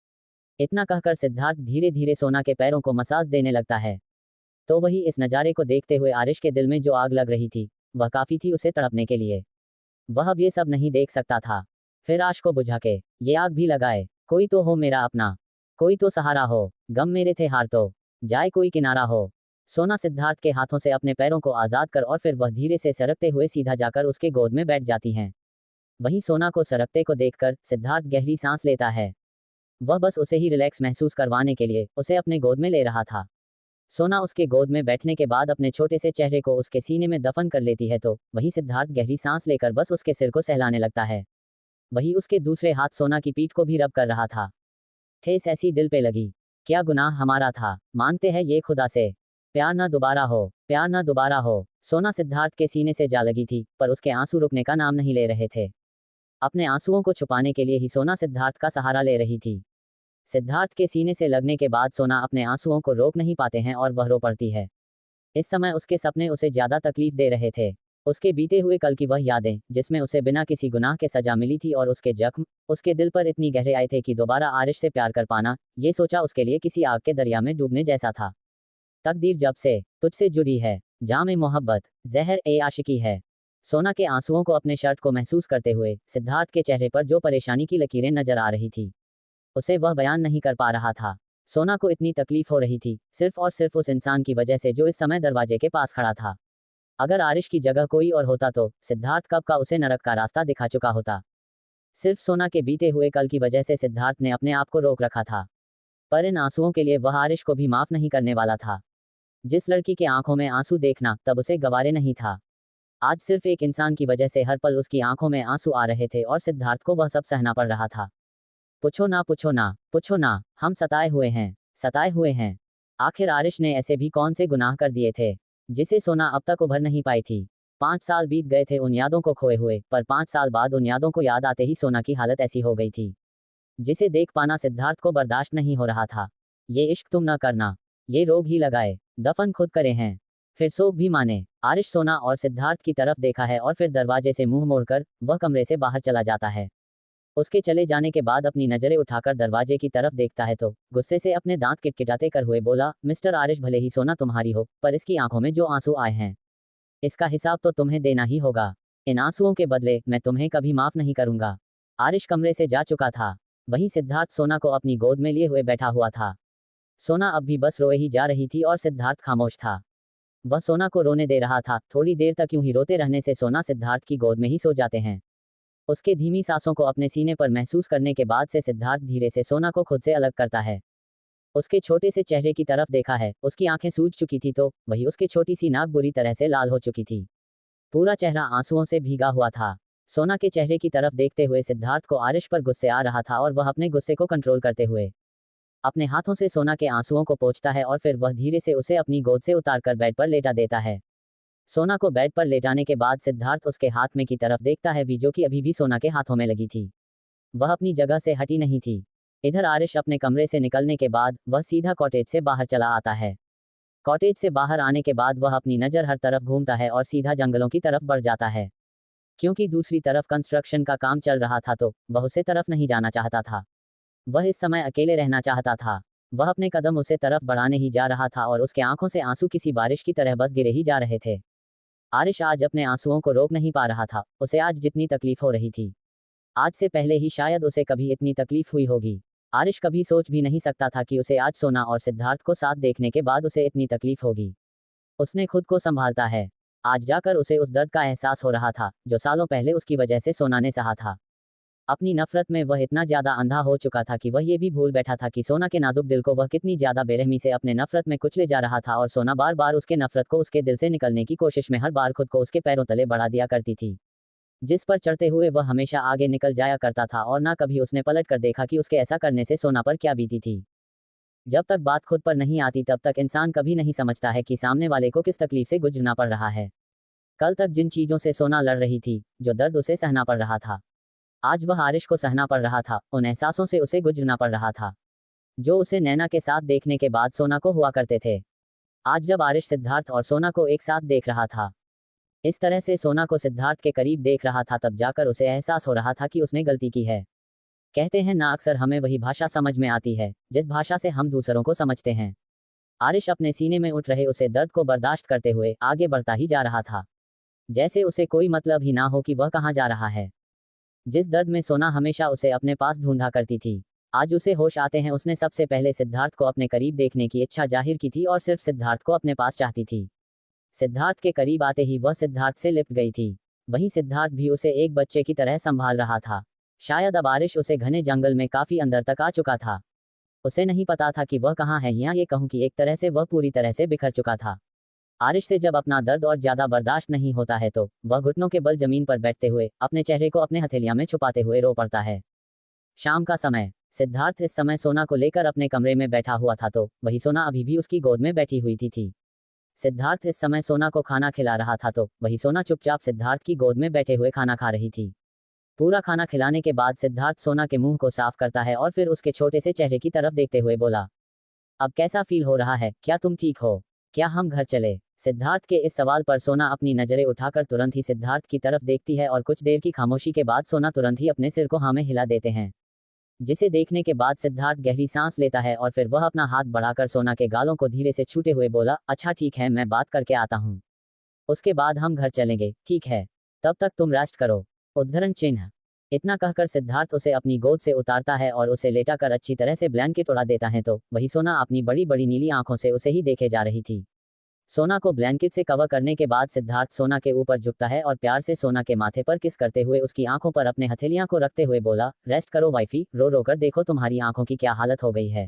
इतना कहकर सिद्धार्थ धीरे धीरे सोना के पैरों को मसाज देने लगता है। तो वही इस नज़ारे को देखते हुए आरिश के दिल में जो आग लग रही थी वह काफी थी उसे तड़पने के लिए। वह अब ये सब नहीं देख सकता था। फिर आश को बुझा के ये आग भी लगाए, कोई तो हो मेरा अपना, कोई तो सहारा हो, गम मेरे थे हार तो जाए कोई किनारा हो। सोना सिद्धार्थ के हाथों से अपने पैरों को आजाद कर और फिर वह धीरे से सरकते हुए सीधा जाकर उसके गोद में बैठ जाती हैं। वहीं सोना को सरकते को देखकर सिद्धार्थ गहरी सांस लेता है। वह बस उसे ही रिलैक्स महसूस करवाने के लिए उसे अपने गोद में ले रहा था। सोना उसके गोद में बैठने के बाद अपने छोटे से चेहरे को उसके सीने में दफन कर लेती है तो वहीं सिद्धार्थ गहरी सांस लेकर बस उसके सिर को सहलाने लगता है। वही उसके दूसरे हाथ सोना की पीठ को भी रब कर रहा था। ठेस ऐसी दिल पे लगी, क्या गुनाह हमारा था, मांगते हैं ये खुदा से, प्यार ना दोबारा हो, प्यार ना दोबारा हो। सोना सिद्धार्थ के सीने से जा लगी थी पर उसके आंसू रुकने का नाम नहीं ले रहे थे। अपने आंसुओं को छुपाने के लिए ही सोना सिद्धार्थ का सहारा ले रही थी। सिद्धार्थ के सीने से लगने के बाद सोना अपने आंसुओं को रोक नहीं पाते हैं और वह रो पड़ती है। इस समय उसके सपने उसे ज्यादा तकलीफ दे रहे थे। उसके बीते हुए कल की वह यादें जिसमें उसे बिना किसी गुनाह के सजा मिली थी और उसके जख्म उसके दिल पर इतनी गहरे आए थे कि दोबारा आरिश से प्यार कर पाना ये सोचा उसके लिए किसी आग के दरिया में डूबने जैसा था। तकदीर जब से तुझसे जुड़ी है, जामे मोहब्बत जहर ए आशिकी है। सोना के आंसुओं को अपने शर्ट को महसूस करते हुए सिद्धार्थ के चेहरे पर जो परेशानी की लकीरें नजर आ रही थी उसे वह बयान नहीं कर पा रहा था। सोना को इतनी तकलीफ हो रही थी सिर्फ और सिर्फ उस इंसान की वजह से जो इस समय दरवाजे के पास खड़ा था। अगर आरिश की जगह कोई और होता तो सिद्धार्थ कब का उसे नरक का रास्ता दिखा चुका होता। सिर्फ सोना के बीते हुए कल की वजह से सिद्धार्थ ने अपने आप को रोक रखा था। पर इन आंसुओं के लिए वह आरिश को भी माफ नहीं करने वाला था। जिस लड़की के आंखों में आंसू देखना तब उसे गवारे नहीं था, आज सिर्फ एक इंसान की वजह से हर पल उसकी आंखों में आंसू आ रहे थे और सिद्धार्थ को वह सब सहना पड़ रहा था। पूछो ना पूछो ना पूछो ना, हम सताए हुए हैं, सताए हुए हैं। आखिर आरिश ने ऐसे भी कौन से गुनाह कर दिए थे जिसे सोना अब तक उभर नहीं पाई थी। 5 साल बीत गए थे उन यादों को खोए हुए, पर 5 साल बाद उन यादों को याद आते ही सोना की हालत ऐसी हो गई थी जिसे देख पाना सिद्धार्थ को बर्दाश्त नहीं हो रहा था। ये इश्क तुम ना करना, ये रोग ही लगाए, दफन खुद करे हैं, फिर सोख भी माने। आरिश सोना और सिद्धार्थ की तरफ देखा है और फिर दरवाजे से मुंह मोड़कर वह कमरे से बाहर चला जाता है। उसके चले जाने के बाद अपनी नजरें उठाकर दरवाजे की तरफ देखता है तो गुस्से से अपने दांत किटकिटाते कर हुए बोला, मिस्टर आरिश, भले ही सोना तुम्हारी हो पर इसकी आंखों में जो आंसू आए हैं इसका हिसाब तो तुम्हें देना ही होगा। इन आंसुओं के बदले मैं तुम्हें कभी माफ नहीं करूंगा। आरिश कमरे से जा चुका था। वहीं सिद्धार्थ सोना को अपनी गोद में लिए हुए बैठा हुआ था। सोना अब भी बस रोए ही जा रही थी और सिद्धार्थ खामोश था। वह सोना को रोने दे रहा था। थोड़ी देर तक यूं ही रोते रहने से सोना सिद्धार्थ की गोद में ही सो जाते हैं। उसके धीमी सांसों को अपने सीने पर महसूस करने के बाद से सिद्धार्थ धीरे से सोना को खुद से अलग करता है। उसके छोटे से चेहरे की तरफ देखा है। उसकी आंखें सूज चुकी थी तो वही उसकी छोटी सी नाक बुरी तरह से लाल हो चुकी थी। पूरा चेहरा आंसुओं से भीगा हुआ था। सोना के चेहरे की तरफ देखते हुए सिद्धार्थ को आरिश पर गुस्से आ रहा था और वह अपने गुस्से को कंट्रोल करते हुए अपने हाथों से सोना के आंसुओं को पोंछता है और फिर वह धीरे से उसे अपनी गोद से उतारकर बेड पर लेटा देता है। सोना को बेड पर लेटाने के बाद सिद्धार्थ उसके हाथ में की तरफ देखता है जो कि अभी भी सोना के हाथों में लगी थी। वह अपनी जगह से हटी नहीं थी। इधर आरिश अपने कमरे से निकलने के बाद वह सीधा कॉटेज से बाहर चला आता है। कॉटेज से बाहर आने के बाद वह अपनी नज़र हर तरफ घूमता है और सीधा जंगलों की तरफ बढ़ जाता है। क्योंकि दूसरी तरफ कंस्ट्रक्शन का काम चल रहा था तो वह उसे तरफ नहीं जाना चाहता था। वह इस समय अकेले रहना चाहता था। वह अपने कदम उसे तरफ बढ़ाने ही जा रहा था और उसके आंखों से आंसू किसी बारिश की तरह बस गिरे ही जा रहे थे। आरिश आज अपने आंसुओं को रोक नहीं पा रहा था। उसे आज जितनी तकलीफ हो रही थी, आज से पहले ही शायद उसे कभी इतनी तकलीफ हुई होगी। आरिश कभी सोच भी नहीं सकता था कि उसे आज सोना और सिद्धार्थ को साथ देखने के बाद उसे इतनी तकलीफ होगी। उसने खुद को संभालता है। आज जाकर उसे उस दर्द का एहसास हो रहा था जो सालों पहले उसकी वजह से सोना ने सहा था। अपनी नफरत में वह इतना ज्यादा अंधा हो चुका था कि वह ये भी भूल बैठा था कि सोना के नाजुक दिल को वह कितनी ज्यादा बेरहमी से अपने नफरत में कुचले जा रहा था और सोना बार बार उसके नफरत को उसके दिल से निकलने की कोशिश में हर बार खुद को उसके पैरों तले बढ़ा दिया करती थी। जिस पर चढ़ते हुए वह हमेशा आगे निकल जाया करता था और ना कभी उसने पलट कर देखा कि उसके ऐसा करने से सोना पर क्या बीती थी। जब तक बात खुद पर नहीं आती तब तक इंसान कभी नहीं समझता है कि सामने वाले को किस तकलीफ से गुजरना पड़ रहा है। कल तक जिन चीजों से सोना लड़ रही थी, जो दर्द उसे सहना पड़ रहा था, आज वह आरिश को सहना पड़ रहा था। उन एहसासों से उसे गुजरना पड़ रहा था जो उसे नैना के साथ देखने के बाद सोना को हुआ करते थे। आज जब आरिश सिद्धार्थ और सोना को एक साथ देख रहा था, इस तरह से सोना को सिद्धार्थ के करीब देख रहा था, तब जाकर उसे एहसास हो रहा था कि उसने गलती की है। कहते हैं ना, अक्सर हमें वही भाषा समझ में आती है जिस भाषा से हम दूसरों को समझते हैं। आरिश अपने सीने में उठ रहे उसे दर्द को बर्दाश्त करते हुए आगे बढ़ता ही जा रहा था, जैसे उसे कोई मतलब ही ना हो कि वह कहाँ जा रहा है। जिस दर्द में सोना हमेशा उसे अपने पास ढूंढा करती थी, आज उसे होश आते हैं। उसने सबसे पहले सिद्धार्थ को अपने करीब देखने की इच्छा जाहिर की थी और सिर्फ सिद्धार्थ को अपने पास चाहती थी। सिद्धार्थ के करीब आते ही वह सिद्धार्थ से लिपट गई थी। वहीं सिद्धार्थ भी उसे एक बच्चे की तरह संभाल रहा था। शायद अब आरिश उसे घने जंगल में काफी अंदर तक आ चुका था। उसे नहीं पता था कि वह कहाँ है, या ये कहूँ कि एक तरह से वह पूरी तरह से बिखर चुका था। आरिश से जब अपना दर्द और ज्यादा बर्दाश्त नहीं होता है तो वह घुटनों के बल जमीन पर बैठते हुए अपने चेहरे को अपने हथेलियां में छुपाते हुए रो पड़ता है। शाम का समय। सिद्धार्थ इस समय सोना को लेकर अपने कमरे में बैठा हुआ था तो वही सोना अभी भी उसकी गोद में बैठी हुई थी। सिद्धार्थ इस समय सोना को खाना खिला रहा था तो वही सोना चुपचाप सिद्धार्थ की गोद में बैठे हुए खाना खा रही थी। पूरा खाना खिलाने के बाद सिद्धार्थ सोना के मुंह को साफ करता है और फिर उसके छोटे से चेहरे की तरफ देखते हुए बोला, अब कैसा फील हो रहा है? क्या तुम ठीक हो? क्या हम घर चले? सिद्धार्थ के इस सवाल पर सोना अपनी नजरें उठाकर तुरंत ही सिद्धार्थ की तरफ देखती है और कुछ देर की खामोशी के बाद सोना तुरंत ही अपने सिर को हाँ में हिला देते हैं, जिसे देखने के बाद सिद्धार्थ गहरी सांस लेता है और फिर वह अपना हाथ बढ़ाकर सोना के गालों को धीरे से छूते हुए बोला, अच्छा ठीक है, मैं बात करके आता हूँ, उसके बाद हम घर चलेंगे, ठीक है? तब तक तुम रेस्ट करो। उद्धरण चिन्ह। इतना कहकर सिद्धार्थ उसे अपनी गोद से उतारता है और उसे लेटाकर अच्छी तरह से ब्लैंकेट उड़ा देता है तो वही सोना अपनी बड़ी बड़ी नीली आंखों से उसे ही देखे जा रही थी। सोना को ब्लैंकेट से कवर करने के बाद सिद्धार्थ सोना के ऊपर झुकता है और प्यार से सोना के माथे पर किस करते हुए उसकी आंखों पर अपने हथेलियां को रखते हुए बोला, रेस्ट करो वाइफी, रो रो कर देखो तुम्हारी आंखों की क्या हालत हो गई है।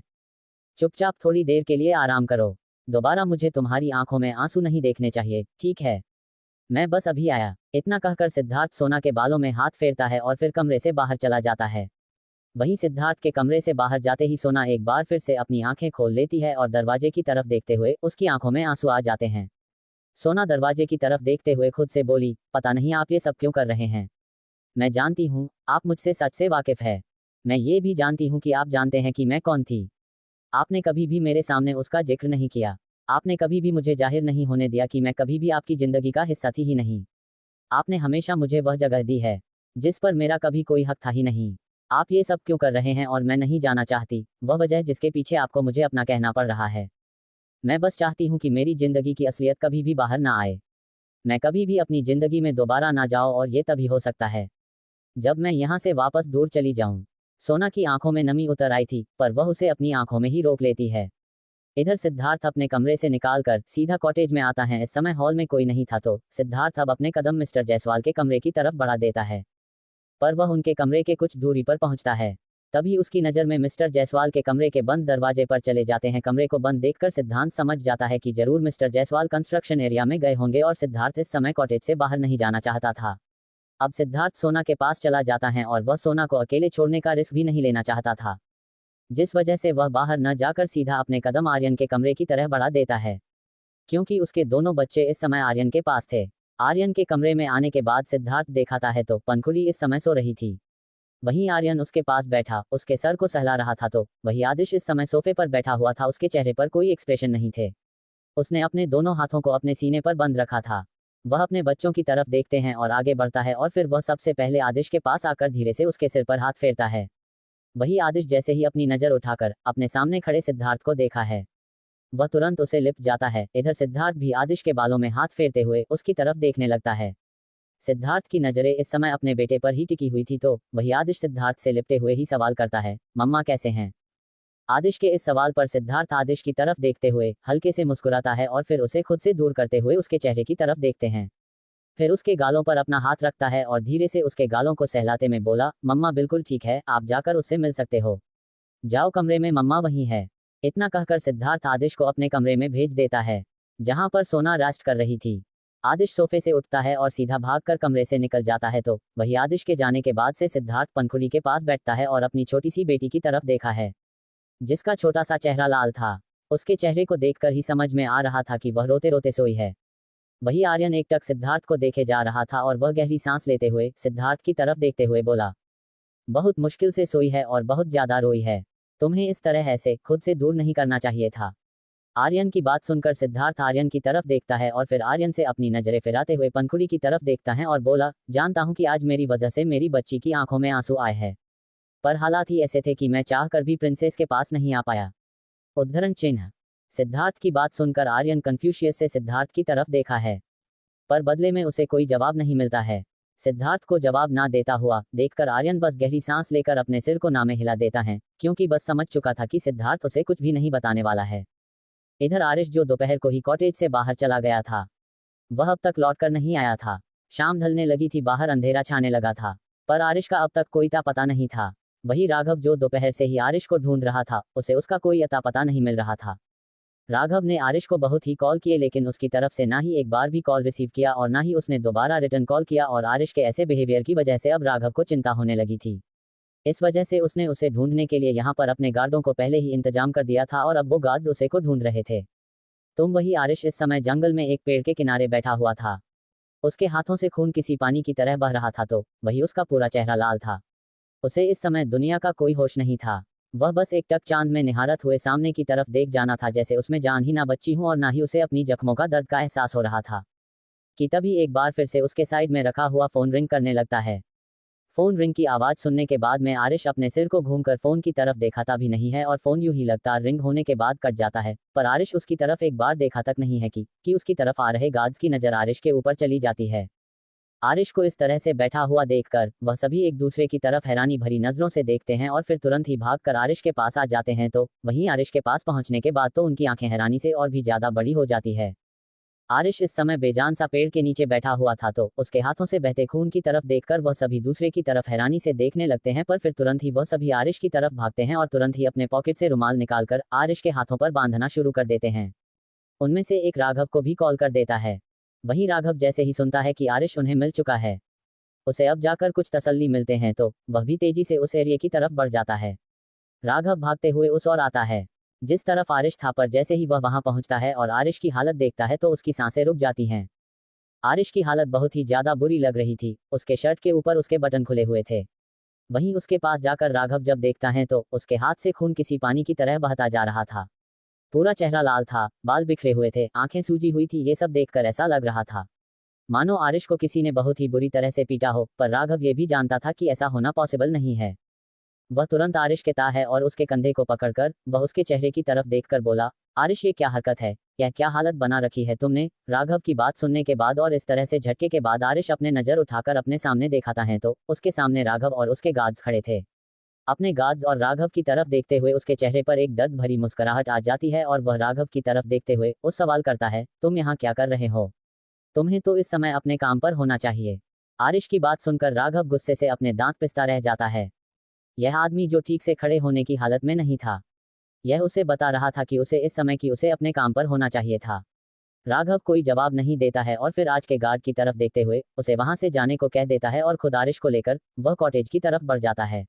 चुपचाप थोड़ी देर के लिए आराम करो। दोबारा मुझे तुम्हारी आंखों में आंसू नहीं देखने चाहिए, ठीक है? मैं बस अभी आया। इतना कहकर सिद्धार्थ सोना के बालों में हाथ फेरता है और फिर कमरे से बाहर चला जाता है। वहीं सिद्धार्थ के कमरे से बाहर जाते ही सोना एक बार फिर से अपनी आंखें खोल लेती है और दरवाजे की तरफ देखते हुए उसकी आंखों में आंसू आ जाते हैं। सोना दरवाजे की तरफ देखते हुए खुद से बोली, पता नहीं आप ये सब क्यों कर रहे हैं। मैं जानती हूँ आप मुझसे सच से वाकिफ है। मैं ये भी जानती हूँ कि आप जानते हैं कि मैं कौन थी। आपने कभी भी मेरे सामने उसका जिक्र नहीं किया। आपने कभी भी मुझे जाहिर नहीं होने दिया कि मैं कभी भी आपकी जिंदगी का हिस्सा थी ही नहीं। आपने हमेशा मुझे वह जगह दी है जिस पर मेरा कभी कोई हक था ही नहीं। आप ये सब क्यों कर रहे हैं और मैं नहीं जाना चाहती वह वजह जिसके पीछे आपको मुझे अपना कहना पड़ रहा है। मैं बस चाहती हूँ कि मेरी जिंदगी की असलियत कभी भी बाहर ना आए। मैं कभी भी अपनी जिंदगी में दोबारा ना जाऊँ और ये तभी हो सकता है जब मैं यहाँ से वापस दूर चली जाऊँ। सोना की आंखों में नमी उतर आई थी पर वह उसे अपनी आंखों में ही रोक लेती है। इधर सिद्धार्थ अपने कमरे से निकालकर सीधा कॉटेज में आता है। इस समय हॉल में कोई नहीं था तो सिद्धार्थ अब अपने कदम मिस्टर जायसवाल के कमरे की तरफ बढ़ा देता है, पर वह उनके कमरे के कुछ दूरी पर पहुंचता है। तभी उसकी नज़र में मिस्टर जायसवाल के कमरे के बंद दरवाजे पर चले जाते हैं। कमरे को बंद देखकर सिद्धांत समझ जाता है कि जरूर मिस्टर जायसवाल कंस्ट्रक्शन एरिया में गए होंगे और सिद्धार्थ इस समय कॉटेज से बाहर नहीं जाना चाहता था। अब सिद्धार्थ सोना के पास चला जाता है और वह सोना को अकेले छोड़ने का रिस्क भी नहीं लेना चाहता था, जिस वजह से वह बाहर न जाकर सीधा अपने कदम आर्यन के कमरे की तरह बढ़ा देता है, क्योंकि उसके दोनों बच्चे इस समय आर्यन के पास थे। आर्यन के कमरे में आने के बाद सिद्धार्थ देखाता है तो पंखुड़ी इस समय सो रही थी। वहीं आर्यन उसके पास बैठा उसके सर को सहला रहा था, तो वही आदिश इस समय सोफे पर बैठा हुआ था। उसके चेहरे पर कोई एक्सप्रेशन नहीं थे। उसने अपने दोनों हाथों को अपने सीने पर बंद रखा था। वह अपने बच्चों की तरफ देखते हैं और आगे बढ़ता है और फिर वह सबसे पहले आदिश के पास आकर धीरे से उसके सिर पर हाथ फेरता है। वही आदिश जैसे ही अपनी नजर उठाकर अपने सामने खड़े सिद्धार्थ को देखा है, वह तुरंत उसे लिपट जाता है। इधर सिद्धार्थ भी आदिश के बालों में हाथ फेरते हुए उसकी तरफ देखने लगता है। सिद्धार्थ की नजरें इस समय अपने बेटे पर ही टिकी हुई थी, तो वही आदिश सिद्धार्थ से लिपटे हुए ही सवाल करता है, मम्मा कैसे हैं? आदिश के इस सवाल पर सिद्धार्थ आदिश की तरफ देखते हुए हल्के से मुस्कुराता है और फिर उसे खुद से दूर करते हुए उसके चेहरे की तरफ देखते हैं। फिर उसके गालों पर अपना हाथ रखता है और धीरे से उसके गालों को सहलाते में बोला, मम्मा बिल्कुल ठीक है, आप जाकर उससे मिल सकते हो। जाओ कमरे में, मम्मा वहीं है। इतना कहकर सिद्धार्थ आदिश को अपने कमरे में भेज देता है, जहां पर सोना रेस्ट कर रही थी। आदिश सोफे से उठता है और सीधा भागकर कमरे से निकल जाता है, तो वही आदिश के जाने के बाद से सिद्धार्थ पंखुड़ी के पास बैठता है और अपनी छोटी सी बेटी की तरफ देखा है, जिसका छोटा सा चेहरा लाल था। उसके चेहरे को देखकर ही समझ में आ रहा था कि वह रोते रोते सोई है। वही आर्यन एकटक सिद्धार्थ को देखे जा रहा था और वह गहरी सांस लेते हुए सिद्धार्थ की तरफ देखते हुए बोला, बहुत मुश्किल से सोई है और बहुत ज्यादा रोई है। तुम्हें इस तरह ऐसे खुद से दूर नहीं करना चाहिए था। आर्यन की बात सुनकर सिद्धार्थ आर्यन की तरफ देखता है और फिर आर्यन से अपनी नजरें फिराते हुए पंखुड़ी की तरफ देखता है और बोला, जानता हूं कि आज मेरी वजह से मेरी बच्ची की आंखों में आंसू आए हैं, पर हालात ही ऐसे थे कि मैं चाहकर भी प्रिंसेस के पास नहीं आ पाया। उद्धरण चिन्ह। सिद्धार्थ की बात सुनकर आर्यन कंफ्यूशियस से सिद्धार्थ की तरफ देखा है, पर बदले में उसे कोई जवाब नहीं मिलता है। सिद्धार्थ को जवाब ना देता हुआ देखकर आर्यन बस गहरी सांस लेकर अपने सिर को ना में हिला देता है, क्योंकि बस समझ चुका था कि सिद्धार्थ उसे कुछ भी नहीं बताने वाला है। इधर आरिश, जो दोपहर को ही कॉटेज से बाहर चला गया था, वह अब तक लौटकर नहीं आया था। शाम ढलने लगी थी, बाहर अंधेरा छाने लगा था, पर आरिश का अब तक कोई अता पता नहीं था। वही राघव, जो दोपहर से ही आरिश को ढूंढ रहा था, उसे उसका कोई अता पता नहीं मिल रहा था। राघव ने आरिश को बहुत ही कॉल किए, लेकिन उसकी तरफ से ना ही एक बार भी कॉल रिसीव किया और ना ही उसने दोबारा रिटर्न कॉल किया, और आरिश के ऐसे बिहेवियर की वजह से अब राघव को चिंता होने लगी थी। इस वजह से उसने उसे ढूंढने के लिए यहाँ पर अपने गार्डों को पहले ही इंतजाम कर दिया था और अब वो गार्ड्स उसे को ढूंढ रहे थे। तुम वही आरिश इस समय जंगल में एक पेड़ के किनारे बैठा हुआ था। उसके हाथों से खून किसी पानी की तरह बह रहा था, तो वही उसका पूरा चेहरा लाल था। उसे इस समय दुनिया का कोई होश नहीं था। वह बस एक टक चांद में निहारत हुए सामने की तरफ देख जाना था, जैसे उसमें जान ही ना बच्ची हो और ना ही उसे अपनी जख्मों का दर्द का एहसास हो रहा था। कि तभी एक बार फिर से उसके साइड में रखा हुआ फोन रिंग करने लगता है। फोन रिंग की आवाज सुनने के बाद में आरिश अपने सिर को घूमकर फोन की तरफ देखाता भी नहीं है और फोन यूं ही लगातार रिंग होने के बाद कट जाता है, पर आरिश उसकी तरफ एक बार देखा तक नहीं है कि उसकी तरफ आ रहे गार्ड्स की नजर आरिश के ऊपर चली जाती है। आरिश को इस तरह से बैठा हुआ देखकर वह सभी एक दूसरे की तरफ हैरानी भरी नजरों से देखते हैं और फिर तुरंत ही भागकर आरिश के पास आ जाते हैं, तो वहीं आरिश के पास पहुंचने के बाद तो उनकी आंखें हैरानी से और भी ज्यादा बड़ी हो जाती है। आरिश इस समय बेजान सा पेड़ के नीचे बैठा हुआ था, तो उसके हाथों से बहते खून की तरफ देखकर वह सभी दूसरे की तरफ हैरानी से देखने लगते हैं, पर फिर तुरंत ही वह सभी आरिश की तरफ भागते हैं और तुरंत ही अपने पॉकेट से रुमाल निकालकर आरिश के हाथों पर बांधना शुरू कर देते हैं। उनमें से एक राघव को भी कॉल कर देता है। वहीं राघव जैसे ही सुनता है कि आरिश उन्हें मिल चुका है, उसे अब जाकर कुछ तसल्ली मिलते हैं, तो वह भी तेजी से उस एरिया की तरफ बढ़ जाता है। राघव भागते हुए उस ओर आता है जिस तरफ आरिश था, पर जैसे ही वह वहां पहुंचता है और आरिश की हालत देखता है तो उसकी सांसें रुक जाती हैं। आरिश की हालत बहुत ही ज्यादा बुरी लग रही थी। उसके शर्ट के ऊपर उसके बटन खुले हुए थे। वहीं उसके पास जाकर राघव जब देखता है तो उसके हाथ से खून किसी पानी की तरह बहता जा रहा था। पूरा चेहरा लाल था, बाल बिखरे हुए थे, आंखें सूजी हुई थी। ये सब देखकर ऐसा लग रहा था मानो आरिश को किसी ने बहुत ही बुरी तरह से पीटा हो, पर राघव ये भी जानता था कि ऐसा होना पॉसिबल नहीं है। वह तुरंत आरिश के ता है और उसके कंधे को पकड़कर वह उसके चेहरे की तरफ देखकर बोला, आरिश ये क्या हरकत है, यह क्या हालत बना रखी है तुमने? राघव की बात सुनने के बाद और इस तरह से झटके के बाद आरिश अपने नजर उठाकर अपने सामने देखाता है, तो उसके सामने राघव और उसके गार्ड्स खड़े थे। अपने गार्ड्स और राघव की तरफ देखते हुए उसके चेहरे पर एक दर्द भरी मुस्कुराहट आ जाती है और वह राघव की तरफ देखते हुए उस सवाल करता है, तुम यहाँ क्या कर रहे हो? तुम्हें तो इस समय अपने काम पर होना चाहिए। आरिश की बात सुनकर राघव गुस्से से अपने दांत पिसता रह जाता है। यह आदमी जो ठीक से खड़े होने की हालत में नहीं था, यह उसे बता रहा था कि उसे इस समय की उसे अपने काम पर होना चाहिए था। राघव कोई जवाब नहीं देता है और फिर आज के गार्ड की तरफ देखते हुए उसे वहां से जाने को कह देता है और खुद आरिश को लेकर वह कॉटेज की तरफ बढ़ जाता है।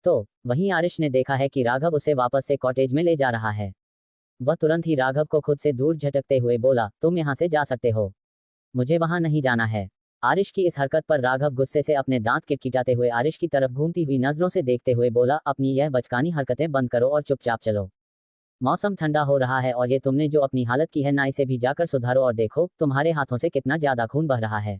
तो वहीं आरिश ने देखा है कि राघव उसे वापस से कॉटेज में ले जा रहा है। वह तुरंत ही राघव को खुद से दूर झटकते हुए बोला, तुम यहाँ से जा सकते हो, मुझे वहां नहीं जाना है। आरिश की इस हरकत पर राघव गुस्से से अपने दांत किटकिटाते हुए आरिश की तरफ घूमती हुई नजरों से देखते हुए बोला, अपनी यह बचकानी हरकतें बंद करो और चुपचाप चलो। मौसम ठंडा हो रहा है और ये तुमने जो अपनी हालत की है ना, इसे भी जाकर सुधारो और देखो तुम्हारे हाथों से कितना ज्यादा खून बह रहा है।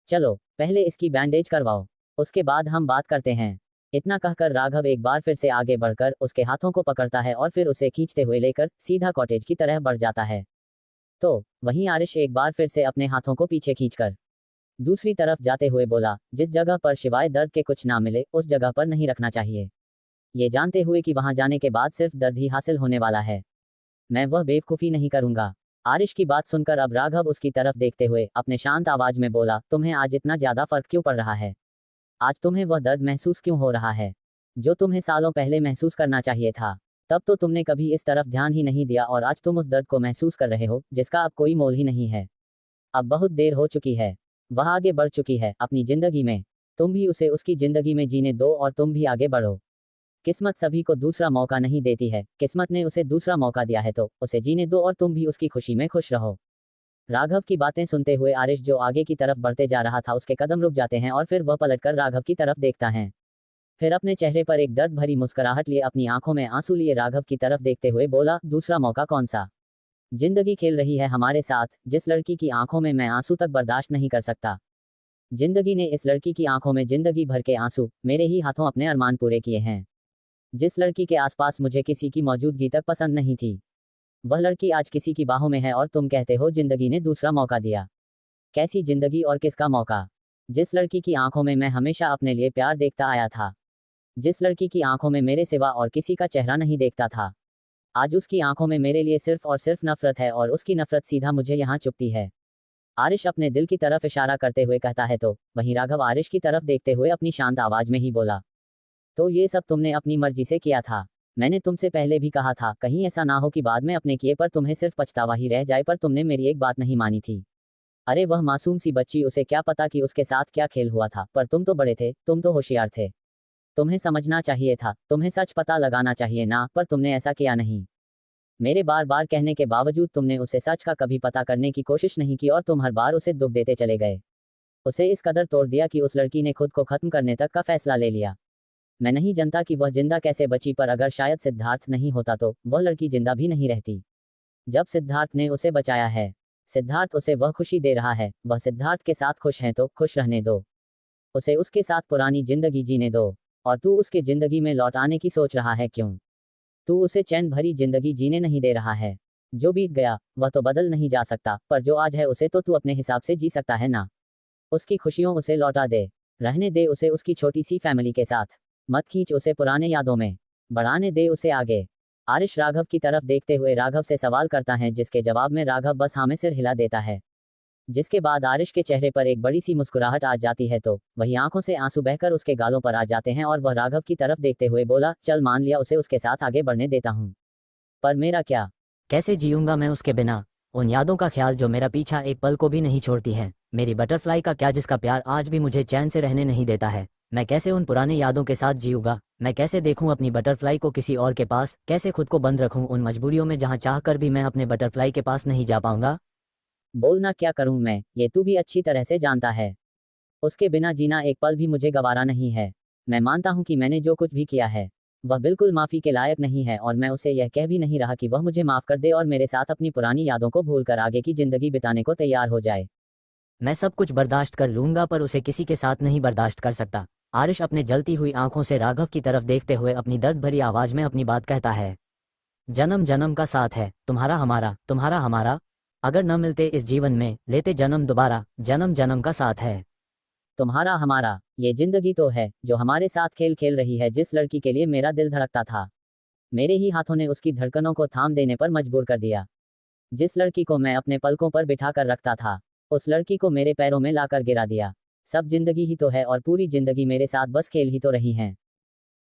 चलो पहले इसकी बैंडेज करवाओ, उसके बाद हम बात करते हैं। इतना कहकर राघव एक बार फिर से आगे बढ़कर उसके हाथों को पकड़ता है और फिर उसे खींचते हुए लेकर सीधा कॉटेज की तरह बढ़ जाता है। तो वहीं आरिश एक बार फिर से अपने हाथों को पीछे खींचकर दूसरी तरफ जाते हुए बोला, जिस जगह पर शिवाय दर्द के कुछ ना मिले उस जगह पर नहीं रखना चाहिए, ये जानते हुए कि वहां जाने के बाद सिर्फ दर्द ही हासिल होने वाला है। मैं वह बेवकूफ़ी नहीं करूंगा। आरिश की बात सुनकर अब राघव उसकी तरफ देखते हुए अपने शांत आवाज में बोला, तुम्हें आज इतना ज्यादा फर्क क्यों पड़ रहा है? आज तुम्हें वह दर्द महसूस क्यों हो रहा है जो तुम्हें सालों पहले महसूस करना चाहिए था? तब तो तुमने कभी इस तरफ ध्यान ही नहीं दिया और आज तुम उस दर्द को महसूस कर रहे हो जिसका अब कोई मोल ही नहीं है। अब बहुत देर हो चुकी है, वह आगे बढ़ चुकी है अपनी जिंदगी में, तुम भी उसे उसकी जिंदगी में जीने दो और तुम भी आगे बढ़ो। किस्मत सभी को दूसरा मौका नहीं देती है, किस्मत ने उसे दूसरा मौका दिया है तो उसे जीने दो और तुम भी उसकी खुशी में खुश रहो। राघव की बातें सुनते हुए आरिश जो आगे की तरफ बढ़ते जा रहा था उसके कदम रुक जाते हैं और फिर वह पलटकर राघव की तरफ देखता है। फिर अपने चेहरे पर एक दर्द भरी मुस्कुराहट लिए अपनी आंखों में आंसू लिए राघव की तरफ देखते हुए बोला, दूसरा मौका कौन सा? जिंदगी खेल रही है हमारे साथ, जिस लड़की की आंखों में मैं आंसू तक बर्दाश्त नहीं कर सकता। जिंदगी ने इस लड़की की आंखों में जिंदगी भर के आंसू मेरे ही हाथों अपने अरमान पूरे किए हैं। जिस लड़की के आसपास मुझे किसी की मौजूदगी तक पसंद नहीं थी, वह लड़की आज किसी की बाहों में है और तुम कहते हो जिंदगी ने दूसरा मौका दिया। कैसी जिंदगी और किसका मौका? जिस लड़की की आंखों में मैं हमेशा अपने लिए प्यार देखता आया था, जिस लड़की की आंखों में मेरे सिवा और किसी का चेहरा नहीं देखता था, आज उसकी आंखों में मेरे लिए सिर्फ और सिर्फ नफरत है और उसकी नफरत सीधा मुझे यहाँ चुभती है। आरिश अपने दिल की तरफ इशारा करते हुए कहता है। तो वहीं राघव आरिश की तरफ देखते हुए अपनी शांत आवाज में ही बोला, तो ये सब तुमने अपनी मर्जी से किया था? मैंने तुमसे पहले भी कहा था कहीं ऐसा ना हो कि बाद में अपने किए पर तुम्हें सिर्फ पछतावा ही रह जाए, पर तुमने मेरी एक बात नहीं मानी थी। अरे वह मासूम सी बच्ची, उसे क्या पता कि उसके साथ क्या खेल हुआ था, पर तुम तो बड़े थे, तुम तो होशियार थे, तुम्हें समझना चाहिए था, तुम्हें सच पता लगाना चाहिए ना, पर तुमने ऐसा किया नहीं। मेरे बार बार कहने के बावजूद तुमने उसे सच का कभी पता करने की कोशिश नहीं की और तुम हर बार उसे दुख देते चले गए। उसे इस कदर तोड़ दिया कि उस लड़की ने खुद को खत्म करने तक का फैसला ले लिया। मैं नहीं जानता कि वह जिंदा कैसे बची, पर अगर शायद सिद्धार्थ नहीं होता तो वह लड़की जिंदा भी नहीं रहती। जब सिद्धार्थ ने उसे बचाया है, सिद्धार्थ उसे वह खुशी दे रहा है, वह सिद्धार्थ के साथ खुश है तो खुश रहने दो, उसे उसके साथ पुरानी जिंदगी जीने दो। और तू उसके जिंदगी में लौट आने की सोच रहा है क्यों? तू उसे चैन भरी जिंदगी जीने नहीं दे रहा है। जो बीत गया वह तो बदल नहीं जा सकता, पर जो आज है उसे तो तू अपने हिसाब से जी सकता है ना। उसकी खुशियों उसे लौटा दे, रहने दे उसे उसकी छोटी सी फैमिली के साथ, मत खींच उसे पुराने यादों में, बढ़ाने दे उसे आगे। आरिश राघव की तरफ देखते हुए राघव से सवाल करता है, जिसके जवाब में राघव बस हाँ में सिर हिला देता है। जिसके बाद आरिश के चेहरे पर एक बड़ी सी मुस्कुराहट आ जाती है तो वही आंखों से आंसू बहकर उसके गालों पर आ जाते हैं और वह राघव की तरफ देखते हुए बोला, चल मान लिया उसे उसके साथ आगे बढ़ने देता हूँ, पर मेरा क्या? कैसे जीऊंगा मैं उसके बिना? उन यादों का ख्याल जो मेरा पीछा एक पल को भी नहीं छोड़ती है। मेरी बटरफ्लाई का क्या, जिसका प्यार आज भी मुझे चैन से रहने नहीं देता है। मैं कैसे उन पुराने यादों के साथ जीऊंगा? मैं कैसे देखूं अपनी बटरफ्लाई को किसी और के पास? कैसे खुद को बंद रखूं उन मजबूरियों में जहां चाह कर भी मैं अपने बटरफ्लाई के पास नहीं जा पाऊंगा? बोलना क्या करूं मैं, ये तू भी अच्छी तरह से जानता है। उसके बिना जीना एक पल भी मुझे गवारा नहीं है। मैं मानता हूं कि मैंने जो कुछ भी किया है वह बिल्कुल माफी के लायक नहीं है, और मैं उसे यह कह भी नहीं रहा कि वह मुझे माफ कर दे और मेरे साथ अपनी पुरानी यादों को भूलकर आगे की जिंदगी बिताने को तैयार हो जाए। मैं सब कुछ बर्दाश्त कर लूंगा, पर उसे किसी के साथ नहीं बर्दाश्त कर सकता। आरिश अपने जलती हुई आंखों से राघव की तरफ देखते हुए अपनी दर्द भरी आवाज में अपनी बात कहता है। जन्म जन्म का साथ है तुम्हारा हमारा, तुम्हारा हमारा, अगर न मिलते इस जीवन में लेते जन्म दोबारा, जन्म जन्म का साथ है तुम्हारा हमारा। ये जिंदगी तो है जो हमारे साथ खेल खेल रही है। जिस लड़की के लिए मेरा दिल धड़कता था, मेरे ही हाथों ने उसकी धड़कनों को थाम देने पर मजबूर कर दिया। जिस लड़की को मैं अपने पलकों पर बिठा कर रखता था, उस लड़की को मेरे पैरों में लाकर गिरा दिया। सब जिंदगी ही तो है और पूरी जिंदगी मेरे साथ बस खेल ही तो रही हैं।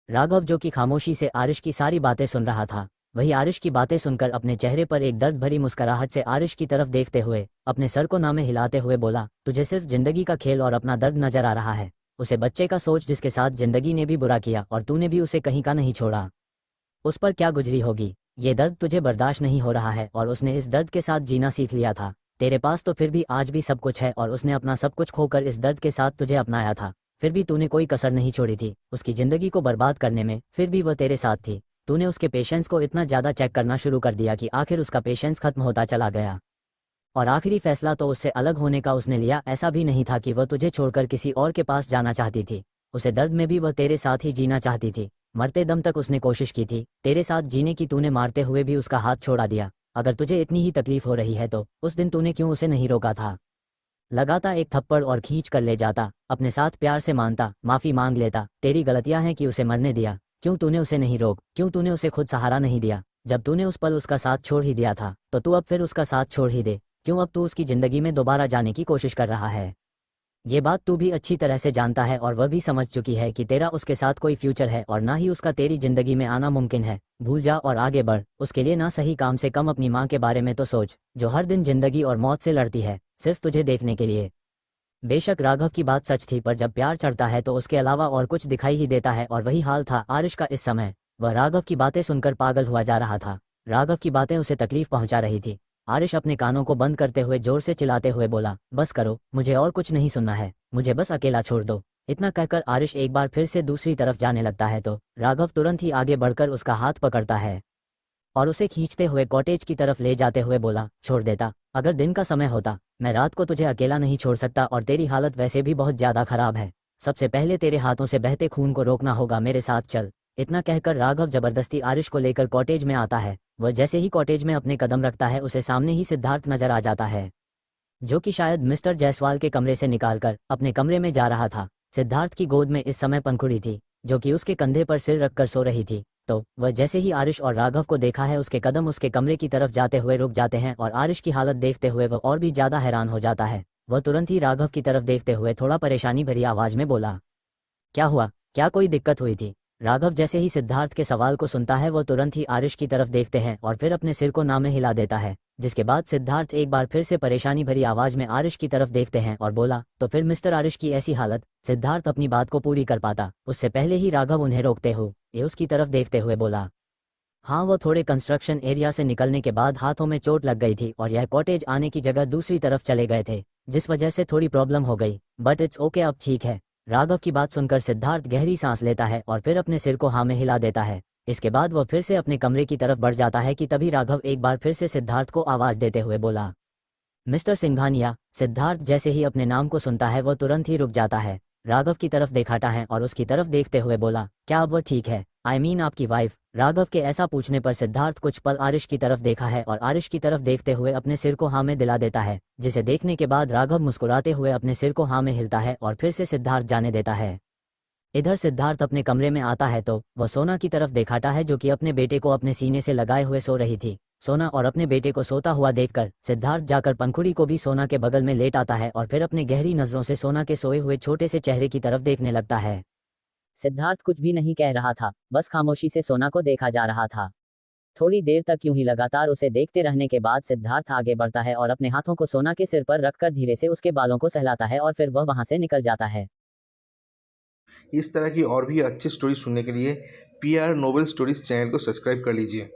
राघव, जो कि खामोशी से आरिश की सारी बातें सुन रहा था, वही आरिश की बातें सुनकर अपने चेहरे पर एक दर्द भरी मुस्कुराहट से आरिश की तरफ देखते हुए अपने सर को नामे हिलाते हुए बोला, तुझे सिर्फ जिंदगी का खेल और अपना दर्द नजर आ रहा है। उसे बच्चे का सोच जिसके साथ जिंदगी ने भी बुरा किया और तूने भी उसे कहीं का नहीं छोड़ा। उस पर क्या गुजरी होगी, ये दर्द तुझे बर्दाश्त नहीं हो रहा है और उसने इस दर्द के साथ जीना सीख लिया था। तेरे पास तो फिर भी आज भी सब कुछ है और उसने अपना सब कुछ खोकर इस दर्द के साथ तुझे अपनाया था, फिर भी तूने कोई कसर नहीं छोड़ी थी उसकी जिंदगी को बर्बाद करने में, फिर भी वह तेरे साथ थी। तूने उसके पेशेंस को इतना ज़्यादा चेक करना शुरू कर दिया कि आखिर उसका पेशेंस खत्म होता चला गया। और आखिरी फैसला तो उससे अलग होने का उसने लिया, ऐसा भी नहीं था कि वह तुझे छोड़कर किसी और के पास जाना चाहती थी। उसे दर्द में भी वह तेरे साथ ही जीना चाहती थी। मरते दम तक उसने कोशिश की थी तेरे साथ जीने की, तूने मारते हुए भी उसका हाथ छोड़ा दिया। अगर तुझे इतनी ही तकलीफ हो रही है तो उस दिन तूने क्यों उसे नहीं रोका था? लगाता एक थप्पड़ और खींच कर ले जाता, अपने साथ प्यार से मानता, माफी मांग लेता। तेरी गलतियां हैं कि उसे मरने दिया। क्यों तूने उसे नहीं रोक, क्यों तूने उसे खुद सहारा नहीं दिया? जब तूने उस पल उसका साथ छोड़ ही दिया था तो तू अब फिर उसका साथ छोड़ ही दे। क्यों अब तू उसकी जिंदगी में दोबारा जाने की कोशिश कर रहा है? ये बात तू भी अच्छी तरह से जानता है और वह भी समझ चुकी है कि तेरा उसके साथ कोई फ्यूचर है और ना ही उसका तेरी जिंदगी में आना मुमकिन है। भूल जा और आगे बढ़। उसके लिए ना सही काम से कम अपनी माँ के बारे में तो सोच, जो हर दिन जिंदगी और मौत से लड़ती है सिर्फ तुझे देखने के लिए। बेशक राघव की बात सच थी, पर जब प्यार चढ़ता है तो उसके अलावा और कुछ दिखाई ही देता है और वही हाल था आरिश का इस समय। वह राघव की बातें सुनकर पागल हुआ जा रहा था। राघव की बातें उसे तकलीफ पहुंचा रही थी। आरिश अपने कानों को बंद करते हुए जोर से चिल्लाते हुए बोला, बस करो, मुझे और कुछ नहीं सुनना है, मुझे बस अकेला छोड़ दो। इतना कहकर आरिश एक बार फिर से दूसरी तरफ जाने लगता है तो राघव तुरंत ही आगे बढ़कर उसका हाथ पकड़ता है और उसे खींचते हुए कॉटेज की तरफ ले जाते हुए बोला, छोड़ देता, अगर दिन का समय होता मैं रात को तुझे अकेला नहीं छोड़ सकता और तेरी हालत वैसे भी बहुत ज़्यादा खराब है। सबसे पहले तेरे हाथों से बहते खून को रोकना होगा, मेरे साथ चल। इतना कहकर राघव जबरदस्ती आरिश को लेकर कॉटेज में आता है। वह जैसे ही कॉटेज में अपने कदम रखता है उसे सामने ही सिद्धार्थ नजर आ जाता है, जो कि शायद मिस्टर जायसवाल के कमरे से निकालकर अपने कमरे में जा रहा था। सिद्धार्थ की गोद में इस समय पंखुड़ी थी, जो कि उसके कंधे पर सिर रखकर सो रही थी। तो वह जैसे ही आरिश और राघव को देखा है उसके कदम उसके कमरे की तरफ जाते हुए रुक जाते हैं और आरिश की हालत देखते हुए वह और भी ज़्यादा हैरान हो जाता है। वह तुरंत ही राघव की तरफ देखते हुए थोड़ा परेशानी भरी आवाज़ में बोला, क्या हुआ, क्या कोई दिक्कत हुई थी? राघव जैसे ही सिद्धार्थ के सवाल को सुनता है वह तुरंत ही आरिश की तरफ देखते हैं और फिर अपने सिर को नामे हिला देता है, जिसके बाद सिद्धार्थ एक बार फिर से परेशानी भरी आवाज में आरिश की तरफ देखते हैं और बोला, तो फिर मिस्टर आरिश की ऐसी हालत? सिद्धार्थ अपनी बात को पूरी कर पाता उससे पहले ही राघव उन्हें रोकते हुए उसकी तरफ देखते हुए बोला, हाँ, वो थोड़े कंस्ट्रक्शन एरिया से निकलने के बाद हाथों में चोट लग गई थी और यह कॉटेज आने की जगह दूसरी तरफ चले गए थे, जिस वजह से थोड़ी प्रॉब्लम हो गई, बट इट्स ओके, अब ठीक है। राघव की बात सुनकर सिद्धार्थ गहरी सांस लेता है और फिर अपने सिर को हाँ में हिला देता है। इसके बाद वह फिर से अपने कमरे की तरफ बढ़ जाता है कि तभी राघव एक बार फिर से सिद्धार्थ को आवाज देते हुए बोला, मिस्टर सिंघानिया। सिद्धार्थ जैसे ही अपने नाम को सुनता है वह तुरंत ही रुक जाता है, राघव की तरफ देखाता है और उसकी तरफ देखते हुए बोला, क्या अब वह ठीक है? आई मीन आपकी वाइफ? राघव के ऐसा पूछने पर सिद्धार्थ कुछ पल आरिश की तरफ देखा है और आरिश की तरफ देखते हुए अपने सिर को हाँ में दिला देता है, जिसे देखने के बाद राघव मुस्कुराते हुए अपने सिर को हाँ में हिलता है और फिर से सिद्धार्थ जाने देता है। इधर सिद्धार्थ अपने कमरे में आता है तो वह सोना की तरफ देखाता है, जो कि अपने बेटे को अपने सीने से लगाए हुए सो रही थी। सोना और अपने बेटे को सोता हुआ देखकर सिद्धार्थ जाकर पंखुड़ी को भी सोना के बगल में लेट आता है और फिर अपने गहरी नजरों से सोना के सोए हुए छोटे से चेहरे की तरफ देखने लगता है। सिद्धार्थ कुछ भी नहीं कह रहा था, बस खामोशी से सोना को देखा जा रहा था। थोड़ी देर तक यूं ही लगातार उसे देखते रहने के बाद सिद्धार्थ आगे बढ़ता है और अपने हाथों को सोना के सिर पर रखकर धीरे से उसके बालों को सहलाता है और फिर वह वहां से निकल जाता है। इस तरह की और भी अच्छी स्टोरी सुनने के लिए PR नोवेल स्टोरीज चैनल को सब्सक्राइब कर लीजिए।